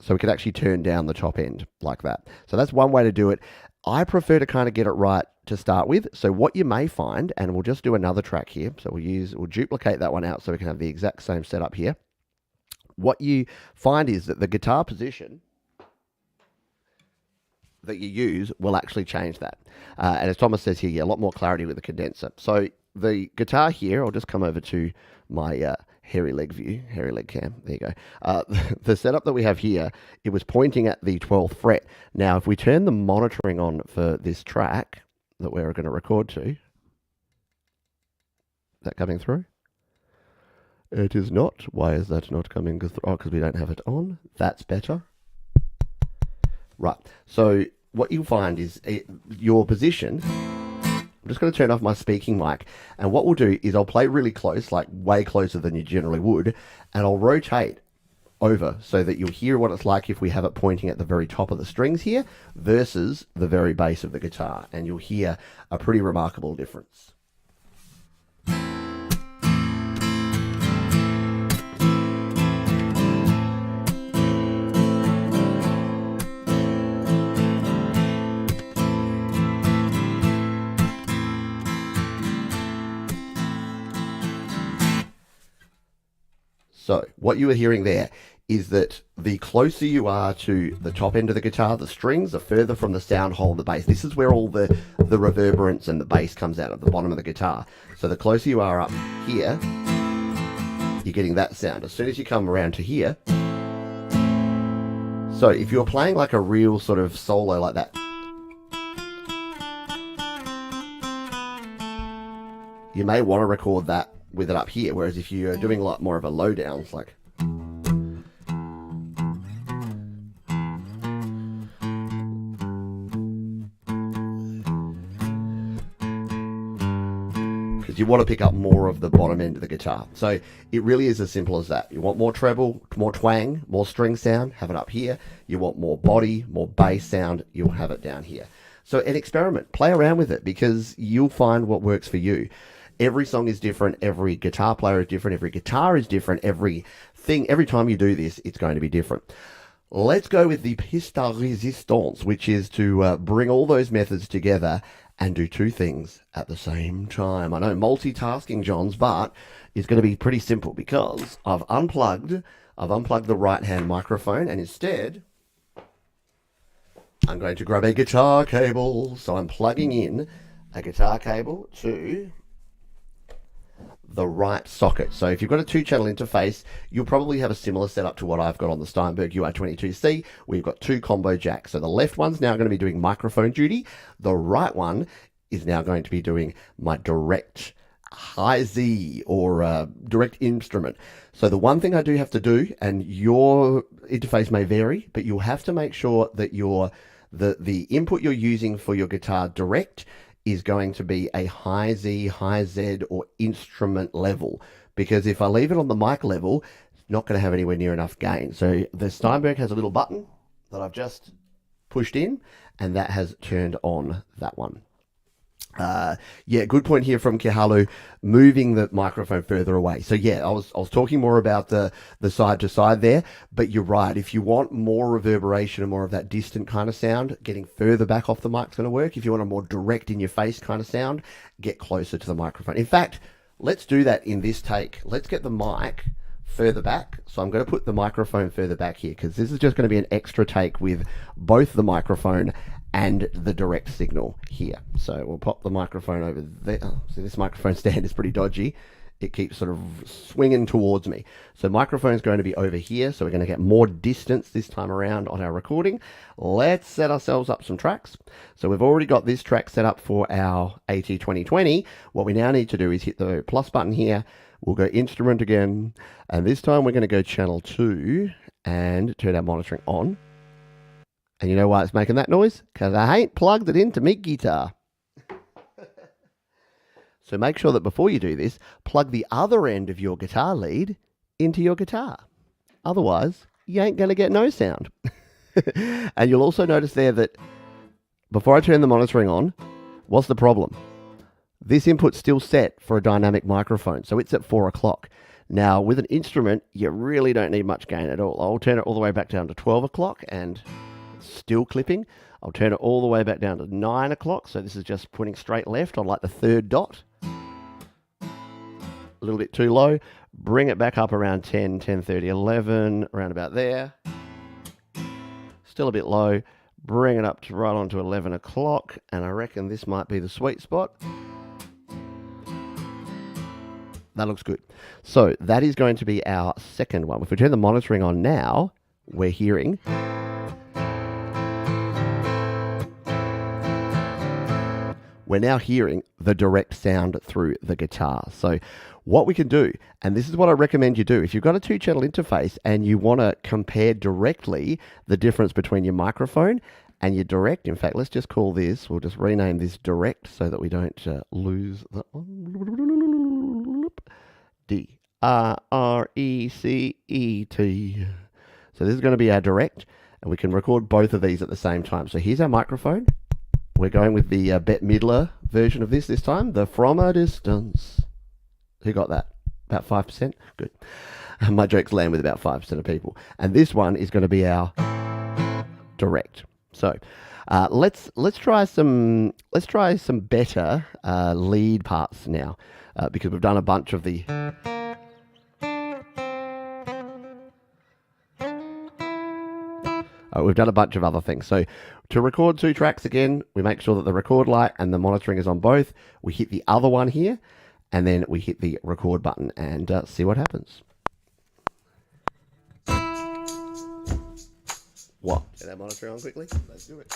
So we could actually turn down the top end like that. So that's one way to do it. I prefer to kind of get it right to start with. So what you may find, and we'll just do another track here. So we'll duplicate that one out so we can have the exact same setup here. What you find is that the guitar position that you use will actually change that. And as Thomas says here, yeah, a lot more clarity with the condenser. So the guitar here, I'll just come over to my hairy leg view, hairy leg cam. There you go. The setup that we have here, it was pointing at the 12th fret. Now, if we turn the monitoring on for this track that we're going to record to, is that coming through? It is not. Why is that not coming? Because we don't have it on. That's better. Right. So what you'll find is your position. I'm just going to turn off my speaking mic, and what we'll do is I'll play really close, like way closer than you generally would, and I'll rotate over so that you'll hear what it's like if we have it pointing at the very top of the strings here versus the very base of the guitar, and you'll hear a pretty remarkable difference. So what you are hearing there is that the closer you are to the top end of the guitar, the strings are further from the sound hole of the bass. This is where all the reverberance and the bass comes out of the bottom of the guitar. So the closer you are up here, you're getting that sound. As soon as you come around to here, so if you're playing like a real sort of solo like that, you may want to record that with it up here, whereas if you're doing a lot more of a low down, it's like, because you want to pick up more of the bottom end of the guitar. So it really is as simple as that. You want more treble, more twang, more string sound, have it up here. You want more body, more bass sound, you'll have it down here. So an experiment, play around with it, because you'll find what works for you. Every song is different, every guitar player is different, every guitar is different, every time you do this, it's going to be different. Let's go with the piste résistance, which is to bring all those methods together and do two things at the same time. I know multitasking, Johns, but it's going to be pretty simple because I've unplugged the right-hand microphone, and instead I'm going to grab a guitar cable. So I'm plugging in a guitar cable to the right socket. So if you've got a 2-channel interface, you'll probably have a similar setup to what I've got on the Steinberg UI22C. We've got 2 combo jacks. So the left one's now going to be doing microphone duty. The right one is now going to be doing my direct high Z or direct instrument. So the one thing I do have to do, and your interface may vary, but you'll have to make sure that the input you're using for your guitar direct is going to be a high Z, high Z, or instrument level. Because if I leave it on the mic level, it's not going to have anywhere near enough gain. So the Steinberg has a little button that I've just pushed in, and that has turned on that one. Yeah, good point here from Kihalu, moving the microphone further away. So yeah, I was talking more about the side to side there, but you're right. If you want more reverberation and more of that distant kind of sound, getting further back off the mic's going to work. If you want a more direct in your face kind of sound, get closer to the microphone. In fact, let's do that in this take. Let's get the mic further back. So I'm going to put the microphone further back here because this is just going to be an extra take with both the microphone and the direct signal here. So we'll pop the microphone over there. Oh, see, this microphone stand is pretty dodgy. It keeps sort of swinging towards me. So microphone is going to be over here. So we're going to get more distance this time around on our recording. Let's set ourselves up some tracks. So we've already got this track set up for our AT2020. What we now need to do is hit the plus button here. We'll go instrument again. And this time we're going to go channel 2 and turn our monitoring on. And you know why it's making that noise? Because I ain't plugged it into my guitar. So make sure that before you do this, plug the other end of your guitar lead into your guitar. Otherwise, you ain't going to get no sound. And you'll also notice there that before I turn the monitoring on, what's the problem? This input's still set for a dynamic microphone, so it's at 4 o'clock. Now, with an instrument, you really don't need much gain at all. I'll turn it all the way back down to 12 o'clock and still clipping. I'll turn it all the way back down to 9 o'clock. So this is just putting straight left on like the 3rd dot. A little bit too low. Bring it back up around 10, 10:30, 11, around about there. Still a bit low. Bring it up to right on to 11 o'clock. And I reckon this might be the sweet spot. That looks good. So that is going to be our second one. If we turn the monitoring on now, we're hearing... We're now hearing the direct sound through the guitar. So what we can do, and this is what I recommend you do, if you've got a 2-channel interface and you want to compare directly the difference between your microphone and your direct, in fact, let's just call this, we'll just rename this direct so that we don't lose the D-R-R-E-C-E-T. So this is going to be our direct, and we can record both of these at the same time. So here's our microphone. We're going with the Bette Midler version of this time, the From a Distance. Who got that? About 5%? Good. My jokes land with about 5% of people. And this one is going to be our direct. So let's try some better lead parts now because we've done a bunch of the. We've done a bunch of other things. So to record 2 tracks again, we make sure that the record light and the monitoring is on both. We hit the other one here, and then we hit the record button and see what happens. What? Get that monitoring on quickly? Let's do it.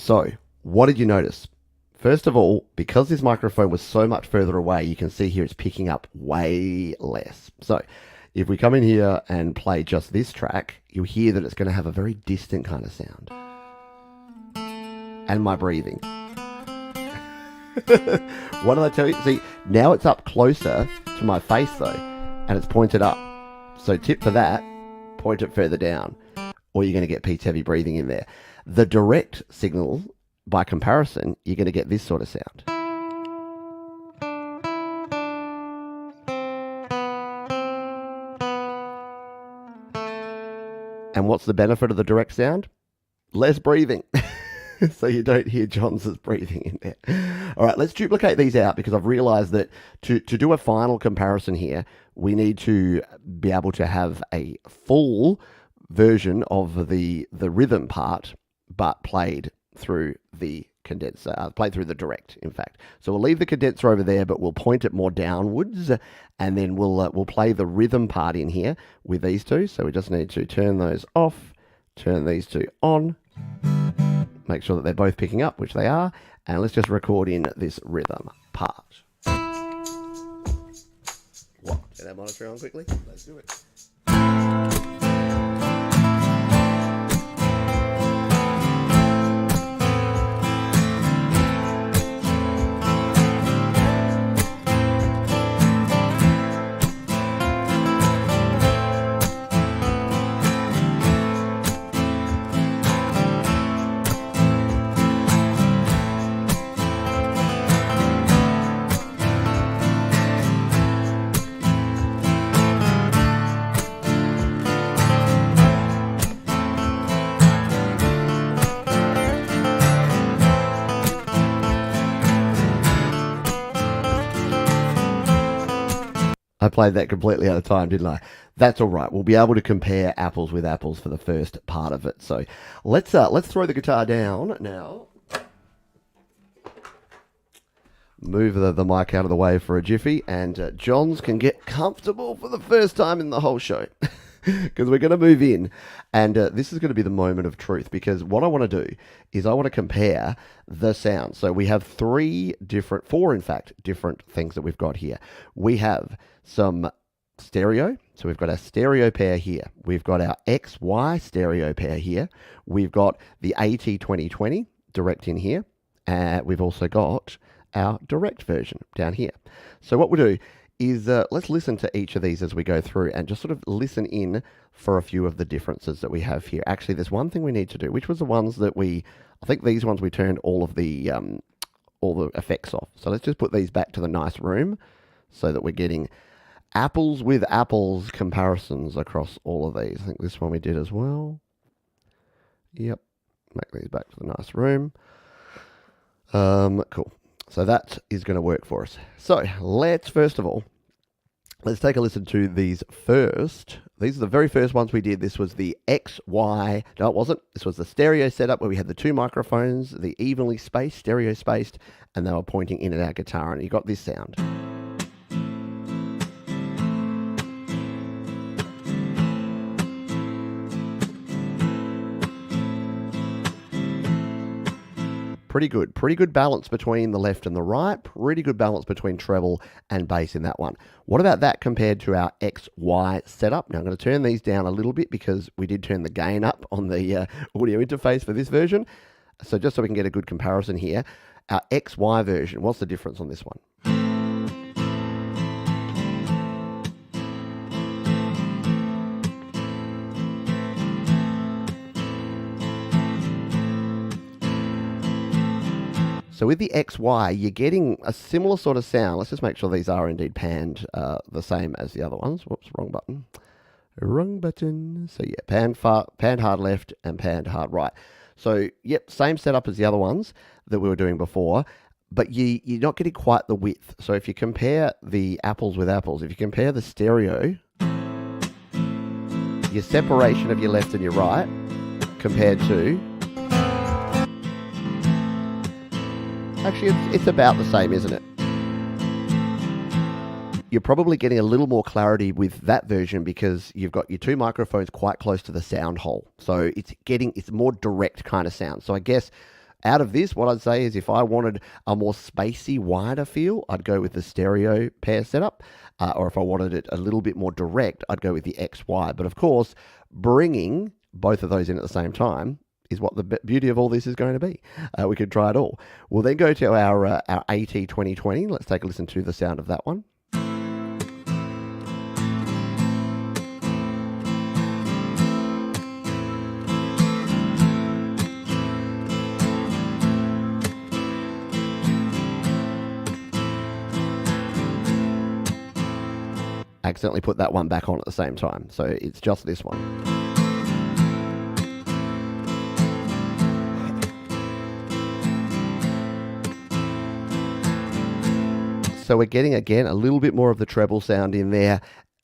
So, what did you notice? First of all, because this microphone was so much further away, you can see here it's picking up way less. So, if we come in here and play just this track, you'll hear that it's going to have a very distant kind of sound. And my breathing. What did I tell you? See, now it's up closer to my face though, and it's pointed up. So tip for that, point it further down, or you're going to get Pete's heavy breathing in there. The direct signal, by comparison, you're going to get this sort of sound. And what's the benefit of the direct sound? Less breathing. So you don't hear John's breathing in there. All right, let's duplicate these out because I've realized that to do a final comparison here, we need to be able to have a full version of the rhythm part, but played through the condenser, played through the direct, in fact. So we'll leave the condenser over there, but we'll point it more downwards, and then we'll play the rhythm part in here with these two. So we just need to turn those off, turn these two on, make sure that they're both picking up, which they are, and let's just record in this rhythm part. What? Get our monitor on quickly? Let's do it. I played that completely out of time, didn't I? That's all right. We'll be able to compare apples with apples for the first part of it. So let's throw the guitar down now. Move the mic out of the way for a jiffy, and Johns can get comfortable for the first time in the whole show. Because we're going to move in, and this is going to be the moment of truth, because what I want to do is I want to compare the sound. So we have four in fact, different things that we've got here. We have some stereo, so we've got our stereo pair here. We've got our XY stereo pair here. We've got the AT2020 direct in here, and we've also got our direct version down here. So what we'll do is let's listen to each of these as we go through and just sort of listen in for a few of the differences that we have here. Actually, there's one thing we need to do, which was the ones that I think these ones we turned all the effects off. So let's just put these back to the nice room so that we're getting apples with apples comparisons across all of these. I think this one we did as well. Yep. Make these back to the nice room. Cool. So that is going to work for us. So let's take a listen to these first. These are the very first ones we did. This was the XY. No, it wasn't. This was the stereo setup where we had the two microphones, the evenly spaced, stereo spaced, and they were pointing in at our guitar, and you got this sound. Pretty good balance between the left and the right, pretty good balance between treble and bass in that one. What about that compared to our XY setup? Now I'm going to turn these down a little bit because we did turn the gain up on the audio interface for this version. So just so we can get a good comparison here, our XY version, what's the difference on this one? So with the XY, you're getting a similar sort of sound. Let's just make sure these are indeed panned the same as the other ones. Whoops, wrong button. Wrong button. So yeah, panned hard left and panned hard right. So yep, same setup as the other ones that we were doing before, but you're not getting quite the width. So if you compare the apples with apples, if you compare the stereo, your separation of your left and your right compared to... Actually, it's about the same, isn't it? You're probably getting a little more clarity with that version because you've got your two microphones quite close to the sound hole. So it's more direct kind of sound. So I guess Out of this, what I'd say is if I wanted a more spacey, wider feel, I'd go with the stereo pair setup. Or if I wanted it a little bit more direct, I'd go with the XY. But of course, bringing both of those in at the same time is what the beauty of all this is going to be. We could try it all. We'll then go to our AT2020. Let's take a listen to the sound of that one. Accidentally put that one back on at the same time, so it's just this one. So we're getting, again, a little bit more of the treble sound in there.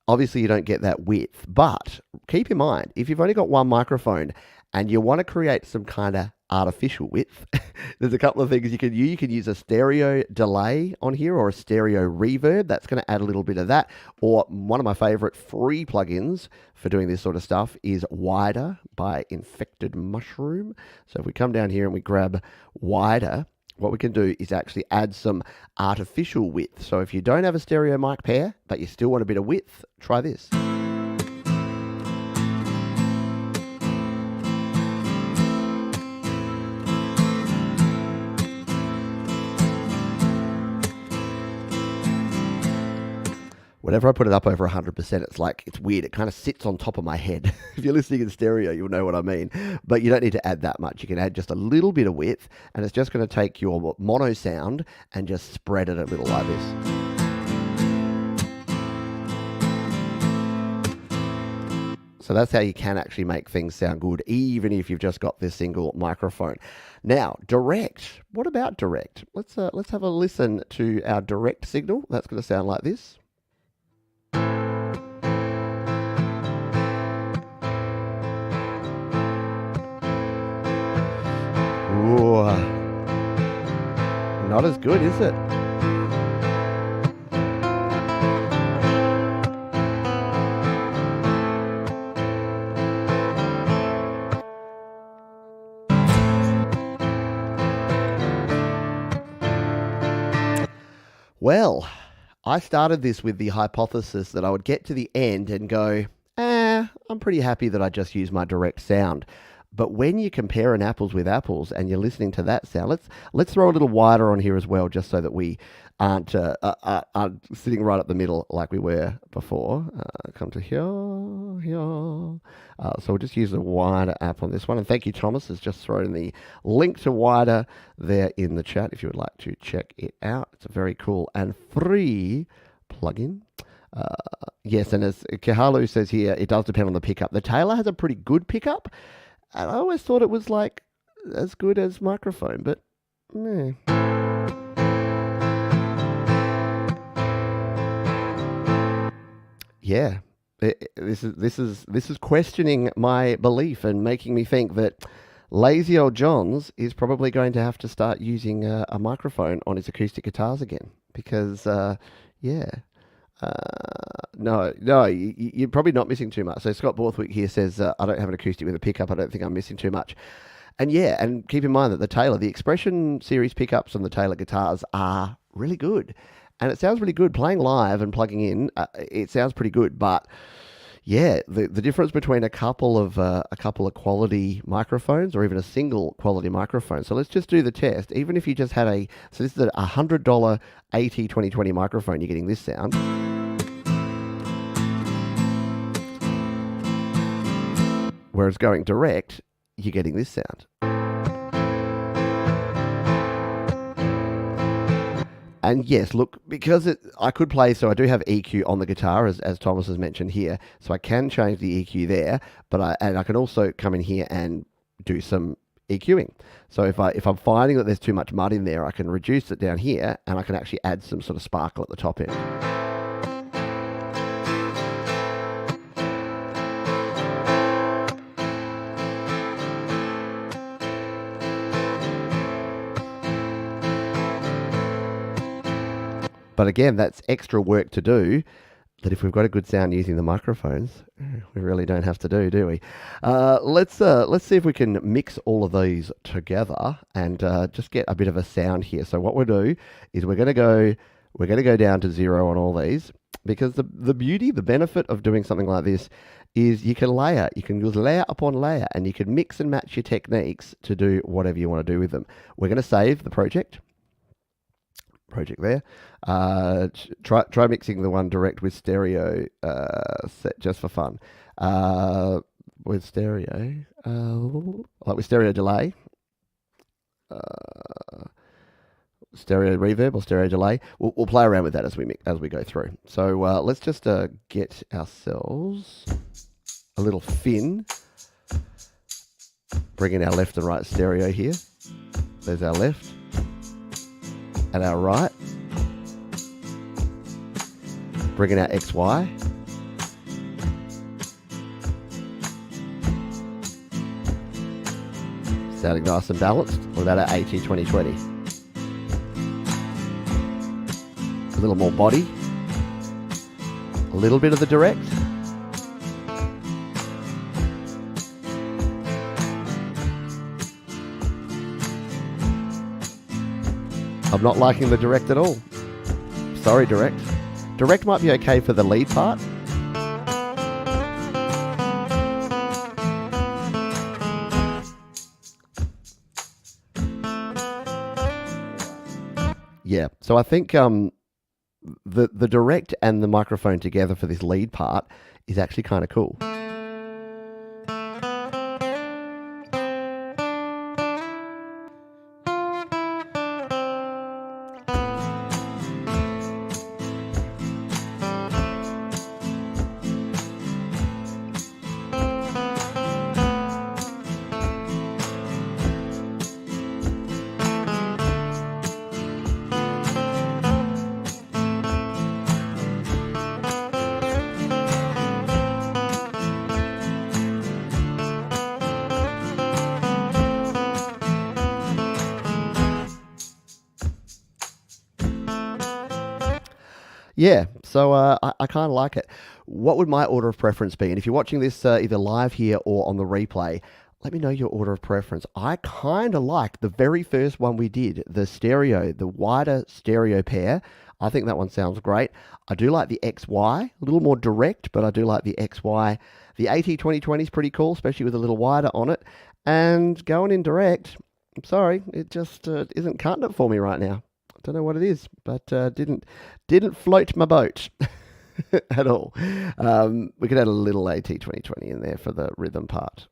Obviously, you don't get that width, but keep in mind, if you've only got one microphone and you want to create some kind of artificial width, there's a couple of things you can use. You can use a stereo delay on here or a stereo reverb. That's going to add a little bit of that. Or one of my favorite free plugins for doing this sort of stuff is Wider by Infected Mushroom. So if we come down here and we grab Wider, what we can do is actually add some artificial width. So if you don't have a stereo mic pair, but you still want a bit of width, try this. Whenever I put it up over 100%, it's weird. It kind of sits on top of my head. If you're listening in stereo, you'll know what I mean. But you don't need to add that much. You can add just a little bit of width, and it's just going to take your mono sound and just spread it a little like this. So that's how you can actually make things sound good, even if you've just got this single microphone. Now, direct. What about direct? Let's have a listen to our direct signal. That's going to sound like this. Ooh, not as good, is it? Well, I started this with the hypothesis that I would get to the end and go, I'm pretty happy that I just used my direct sound. But when you compare an apples with apples and you're listening to that sound, let's throw a little wider on here as well, just so that we aren't sitting right up the middle like we were before. Come to here. So we'll just use the wider app on this one. And thank you, Thomas, has just thrown the link to wider there in the chat if you would like to check it out. It's a very cool and free plugin. Yes, and as Kahalu says here, it does depend on the pickup. The Taylor has a pretty good pickup. And I always thought it was like as good as microphone, but meh. Yeah, this is questioning my belief and making me think that lazy old Johns is probably going to have to start using a microphone on his acoustic guitars again because no, you're probably not missing too much. So Scott Borthwick here says, I don't have an acoustic with a pickup. I don't think I'm missing too much. And yeah, and keep in mind that the Expression series pickups on the Taylor guitars are really good. And it sounds really good. Playing live and plugging in, it sounds pretty good. But yeah, the difference between a couple of quality microphones or even a single quality microphone. So let's just do the test. Even if you just had so this is a $100 AT2020 microphone, you're getting this sound. Whereas going direct, you're getting this sound. And yes, look, because I could play, so I do have EQ on the guitar, as Thomas has mentioned here, so I can change the EQ there, but I can also come in here and do some EQing. So if I'm finding that there's too much mud in there, I can reduce it down here, and I can actually add some sort of sparkle at the top end. But again, that's extra work to do. that if we've got a good sound using the microphones, we really don't have to do we? Let's see if we can mix all of these together and just get a bit of a sound here. So what we'll do is we're going to go down to 0 on all these, because the benefit of doing something like this is you can layer. You can use layer upon layer, and you can mix and match your techniques to do whatever you want to do with them. We're going to save the project there. Try mixing the one direct with stereo set just for fun. With stereo, like with stereo delay, stereo reverb or stereo delay. We'll play around with that as we go through. So let's just get ourselves a little fin. Bring in our left and right stereo here. There's our left and our right. Bring in our XY. Sounding nice and balanced without our AT 2020. A little more body. A little bit of the direct. I'm not liking the direct at all. Sorry, direct. Direct might be okay for the lead part. Yeah, so I think the direct and the microphone together for this lead part is actually kind of cool. Yeah, so I kind of like it. What would my order of preference be? And if you're watching this either live here or on the replay, let me know your order of preference. I kind of like the very first one we did, the wider stereo pair. I think that one sounds great. I do like the XY, a little more direct, but I do like the XY. The AT 2020 is pretty cool, especially with a little wider on it. And going in direct, I'm sorry, it just isn't cutting it for me right now. Don't know what it is, but didn't float my boat at all. We could add a little AT 2020 in there for the rhythm part.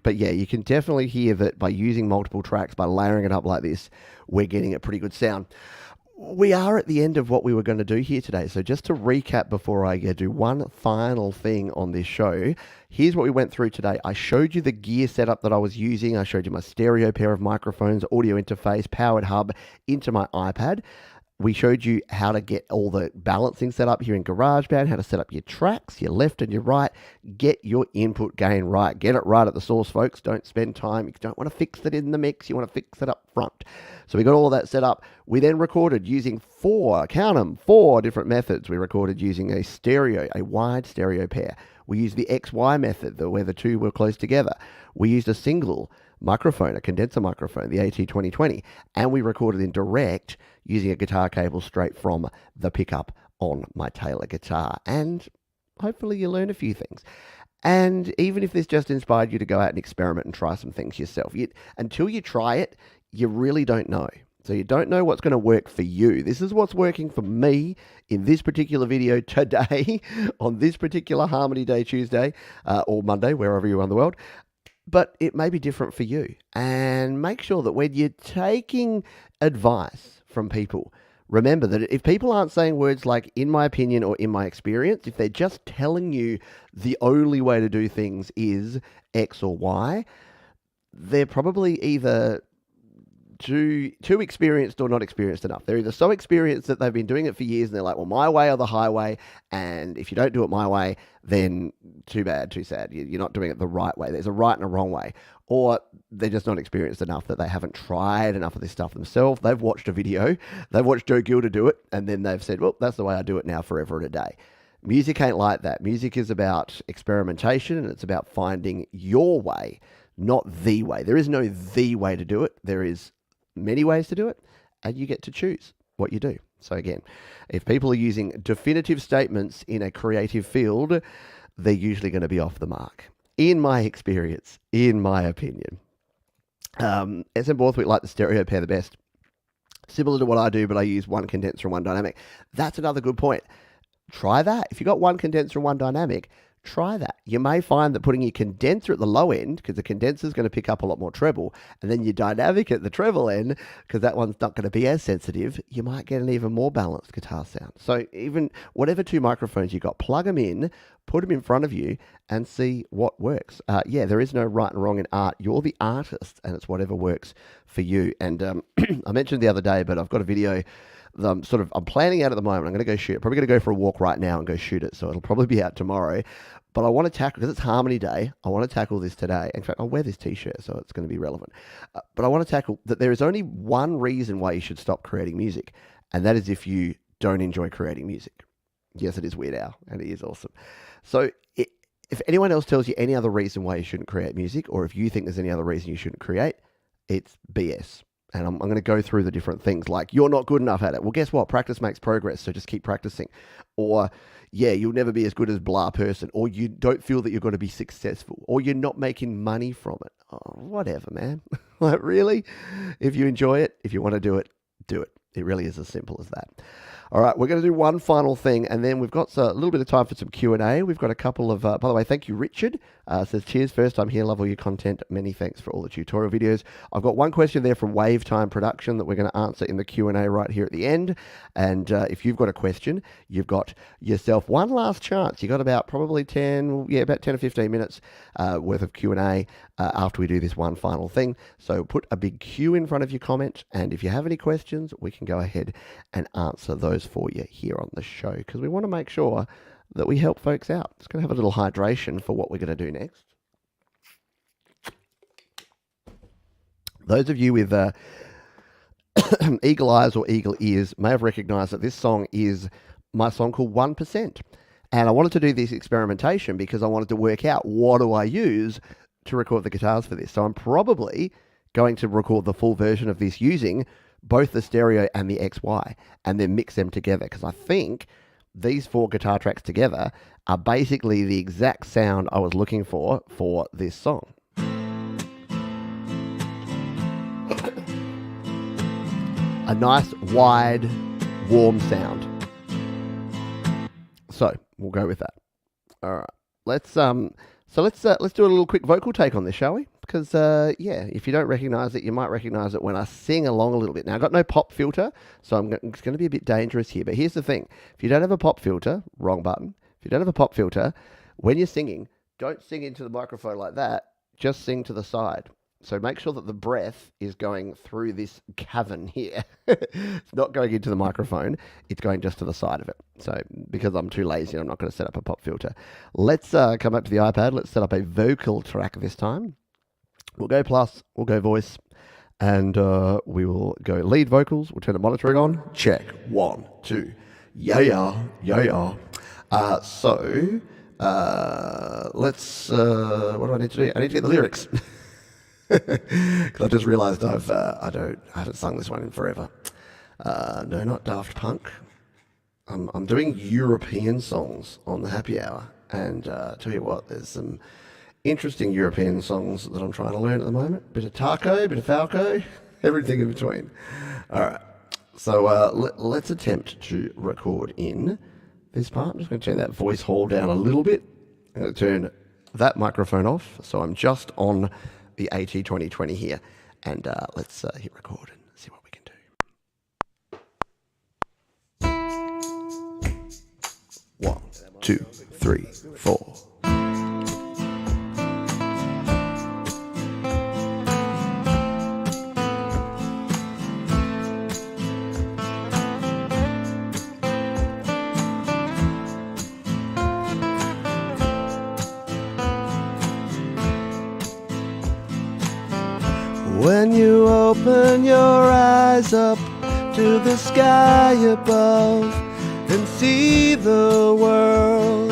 But yeah, you can definitely hear that by using multiple tracks, by layering it up like this, we're getting a pretty good sound. We are at the end of what we were going to do here today. So just to recap before I do one final thing on this show, here's what we went through today. I showed you the gear setup that I was using. I showed you my stereo pair of microphones, audio interface, powered hub into my iPad. We showed you how to get all the balancing set up here in GarageBand, how to set up your tracks, your left and your right. Get your input gain right. Get it right at the source, folks. Don't spend time. You don't want to fix it in the mix. You want to fix it up front. So we got all of that set up. We then recorded using four different methods. We recorded using a wide stereo pair. We used the XY method, where the two were close together. We used a single microphone, a condenser microphone, the AT 2020, and we recorded in direct using a guitar cable straight from the pickup on my Taylor guitar. And hopefully you learn a few things. And even if this just inspired you to go out and experiment and try some things yourself, until you try it, you really don't know. So you don't know what's going to work for you. This is what's working for me in this particular video today, on this particular Harmony Day Tuesday, or Monday, wherever you are in the world. But it may be different for you. And make sure that when you're taking advice from people, remember that if people aren't saying words like, in my opinion or in my experience, if they're just telling you the only way to do things is X or Y, they're probably either too experienced or not experienced enough. They're either so experienced that they've been doing it for years and they're like, well, my way or the highway, and if you don't do it my way, then too bad, too sad. You're not doing it the right way. There's a right and a wrong way. Or they're just not experienced enough that they haven't tried enough of this stuff themselves. They've watched a video, they've watched Joe Gilda do it, and then they've said, well, that's the way I do it now forever and a day. Music ain't like that. Music is about experimentation, and it's about finding your way, not the way. There is no the way to do it. There is many ways to do it, and you get to choose what you do. So again, if people are using definitive statements in a creative field, they're usually going to be off the mark. In my experience, in my opinion. SM Borthwick like the stereo pair the best. Similar to what I do, but I use one condenser and one dynamic. That's another good point. Try that. If you've got one condenser and one dynamic, try that. You may find that putting your condenser at the low end, because the condenser is going to pick up a lot more treble, and then your dynamic at the treble end, because that one's not going to be as sensitive, you might get an even more balanced guitar sound. So even whatever two microphones you got, plug them in, put them in front of you, and see what works. Yeah, there is no right and wrong in art. You're the artist, and it's whatever works for you. And I mentioned the other day, but I've got a video I'm planning out at the moment. I'm going to go shoot it. Probably going to go for a walk right now and go shoot it. So it'll probably be out tomorrow. But I want to tackle, because it's Harmony Day, I want to tackle this today. In fact, I'll wear this t-shirt, so it's going to be relevant. But I want to tackle that there is only one reason why you should stop creating music, and that is if you don't enjoy creating music. Yes, it is Weird Al, and it is awesome. So if anyone else tells you any other reason why you shouldn't create music, or if you think there's any other reason you shouldn't create, it's BS. And I'm going to go through the different things, like you're not good enough at it. Well, guess what? Practice makes progress, so just keep practicing. Or, yeah, you'll never be as good as blah person. Or you don't feel that you're going to be successful. Or you're not making money from it. Oh, whatever, man. Like, really? If you enjoy it, if you want to do it, do it. It really is as simple as that. All right, we're going to do one final thing, and then we've got a little bit of time for some Q&A. We've got a couple of, by the way, thank you, Richard. Says, cheers, first time here, love all your content. Many thanks for all the tutorial videos. I've got one question there from Wave Time Production that we're going to answer in the Q&A right here at the end. And if you've got a question, you've got yourself one last chance. You've got about probably 10 or 15 minutes worth of Q&A after we do this one final thing. So put a big Q in front of your comment, and if you have any questions, we can go ahead and answer those for you here on the show, because we want to make sure that we help folks out. It's going to have a little hydration for what we're going to do next. Those of you with eagle eyes or eagle ears may have recognized that this song is my song called 1%. And I wanted to do this experimentation because I wanted to work out what do I use to record the guitars for this. So I'm probably going to record the full version of this using both the stereo and the XY, and then mix them together, because I think these 4 guitar tracks together are basically the exact sound I was looking for this song. A nice, wide, warm sound. So we'll go with that. All right, let's do a little quick vocal take on this, shall we? Because, if you don't recognize it, you might recognize it when I sing along a little bit. Now, I've got no pop filter, so it's going to be a bit dangerous here. But here's the thing. If you don't have a pop filter, wrong button. If you don't have a pop filter, when you're singing, don't sing into the microphone like that. Just sing to the side. So make sure that the breath is going through this cavern here. It's not going into the microphone. It's going just to the side of it. So because I'm too lazy, I'm not going to set up a pop filter. Let's come up to the iPad. Let's set up a vocal track this time. We'll go plus, we'll go voice, and we will go lead vocals. We'll turn the monitoring on. Check. 1, 2. Yeah. Let's, what do I need to do? I need to get the lyrics. Because I just realised I haven't sung this one in forever. No, not Daft Punk. I'm doing European songs on the happy hour, and tell you what, there's some interesting European songs that I'm trying to learn at the moment. Bit of Taco, bit of Falco, everything in between. All right, so let's attempt to record in this part. I'm just going to turn that voice hall down a little bit. I'm going to turn that microphone off, so I'm just on the AT2020 here, and let's hit record and see what we can do. 1, 2, 3, 4. When you open your eyes up to the sky above and see the world,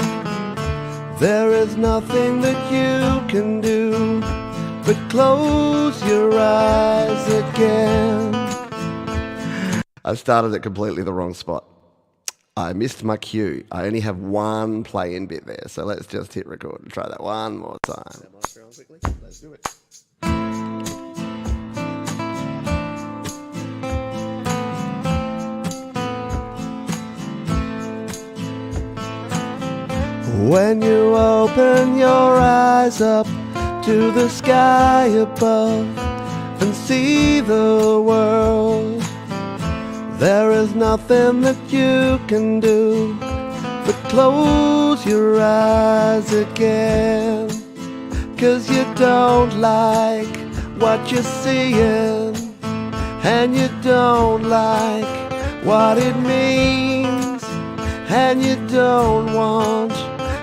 there is nothing that you can do but close your eyes again. I started at completely the wrong spot. I missed my cue. I only have one play-in bit there, so let's just hit record and try that one more time. Let's do it. When you open your eyes up to the sky above and see the world, there is nothing that you can do but close your eyes again. 'Cause you don't like what you're seeing, and you don't like what it means, and you don't want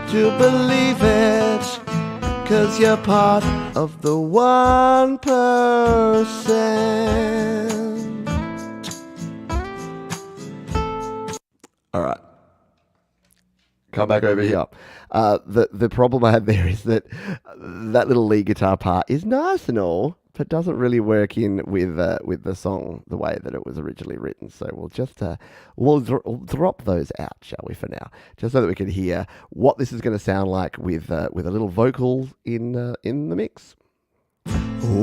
to believe it, 'cause you're part of the 1%. All right. Come back over here. The problem I had there is that little lead guitar part is nice and all, but doesn't really work in with the song the way that it was originally written. So we'll just we'll drop those out, shall we, for now, just so that we can hear what this is going to sound like with a little vocal in the mix.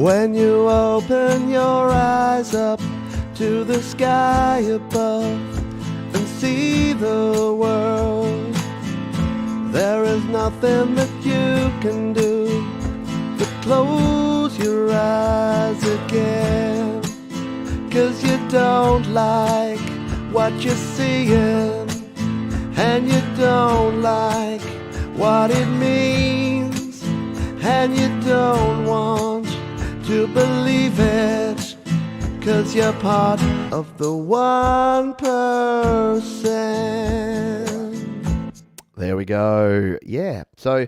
When you open your eyes up to the sky above and see the world, there is nothing that you can do but close your eyes again. 'Cause you don't like what you're seeing, and you don't like what it means, and you don't want to believe it, 'cause you're part of the 1%. There we go. Yeah. So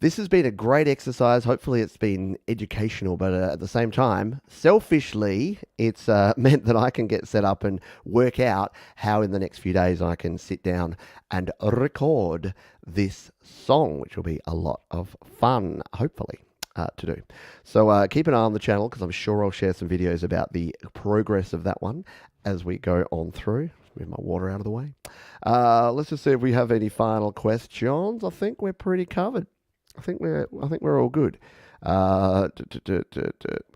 this has been a great exercise. Hopefully it's been educational, but at the same time, selfishly, it's meant that I can get set up and work out how in the next few days I can sit down and record this song, which will be a lot of fun, hopefully, to do. So keep an eye on the channel, because I'm sure I'll share some videos about the progress of that one as we go on through. Move my water out of the way. Let's just see if we have any final questions. I think we're pretty covered. I think we're all good.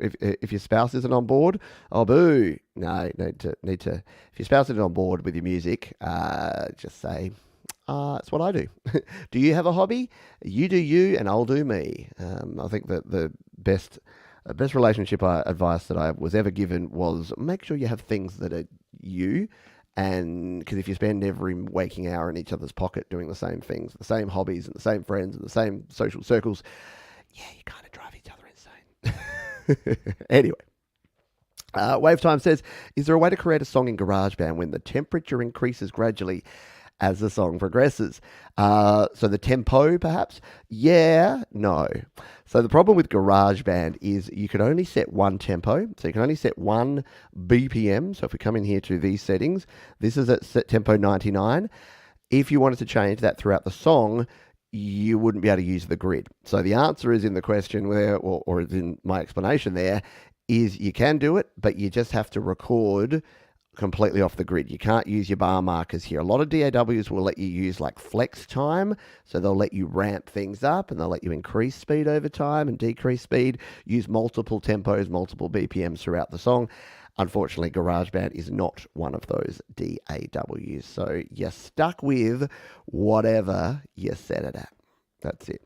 If your spouse isn't on board, oh boo! No, need to. If your spouse isn't on board with your music, just say, it's what I do. Do you have a hobby? You do you, and I'll do me. I think that the best relationship advice that I was ever given was make sure you have things that are you. And because if you spend every waking hour in each other's pocket doing the same things, the same hobbies and the same friends and the same social circles, yeah, you kind of drive each other insane. Anyway, Wavetime says, is there a way to create a song in GarageBand when the temperature increases gradually as the song progresses? So the tempo, perhaps? Yeah, no. So the problem with GarageBand is you can only set one tempo. So you can only set one BPM. So if we come in here to these settings, this is at set tempo 99. If you wanted to change that throughout the song, you wouldn't be able to use the grid. So the answer is in the question there, or is in my explanation there, is you can do it, but you just have to record completely off the grid. You can't use your bar markers here. A lot of DAWs will let you use like flex time, so they'll let you ramp things up and they'll let you increase speed over time and decrease speed, use multiple tempos, multiple BPMs throughout the song. Unfortunately, GarageBand is not one of those DAWs, so you're stuck with whatever you set it at. That's it.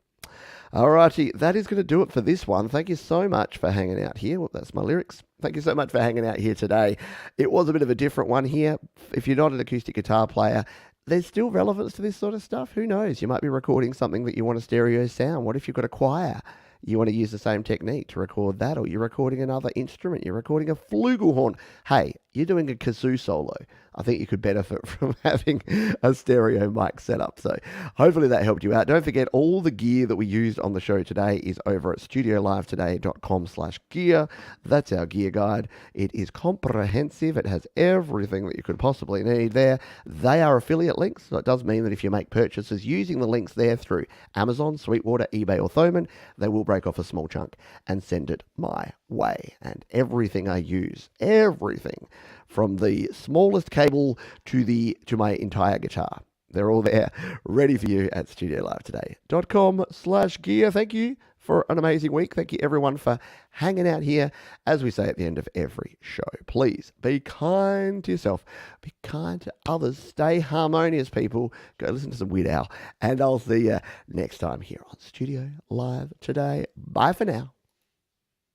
Alrighty, that is going to do it for this one. Thank you so much for hanging out here. Well, that's my lyrics. Thank you so much for hanging out here today. It was a bit of a different one here. If you're not an acoustic guitar player, there's still relevance to this sort of stuff. Who knows? You might be recording something that you want a stereo sound. What if you've got a choir? You want to use the same technique to record that, or you're recording another instrument. You're recording a flugelhorn. Hey, you're doing a kazoo solo. I think you could benefit from having a stereo mic setup. So hopefully that helped you out. Don't forget, all the gear that we used on the show today is over at studiolivetoday.com/gear. That's our gear guide. It is comprehensive. It has everything that you could possibly need there. They are affiliate links, so it does mean that if you make purchases using the links there through Amazon, Sweetwater, eBay, or Thomann, they will break off a small chunk and send it my way. And everything I use, everything from the smallest cable to my entire guitar, they're all there ready for you at studiolivetoday.com/gear. Thank you for an amazing week. Thank you everyone for hanging out here. As we say at the end of every show, please be kind to yourself, be kind to others, stay harmonious, people. Go listen to some Weird Al, and I'll see you next time here on Studio Live Today. Bye for now.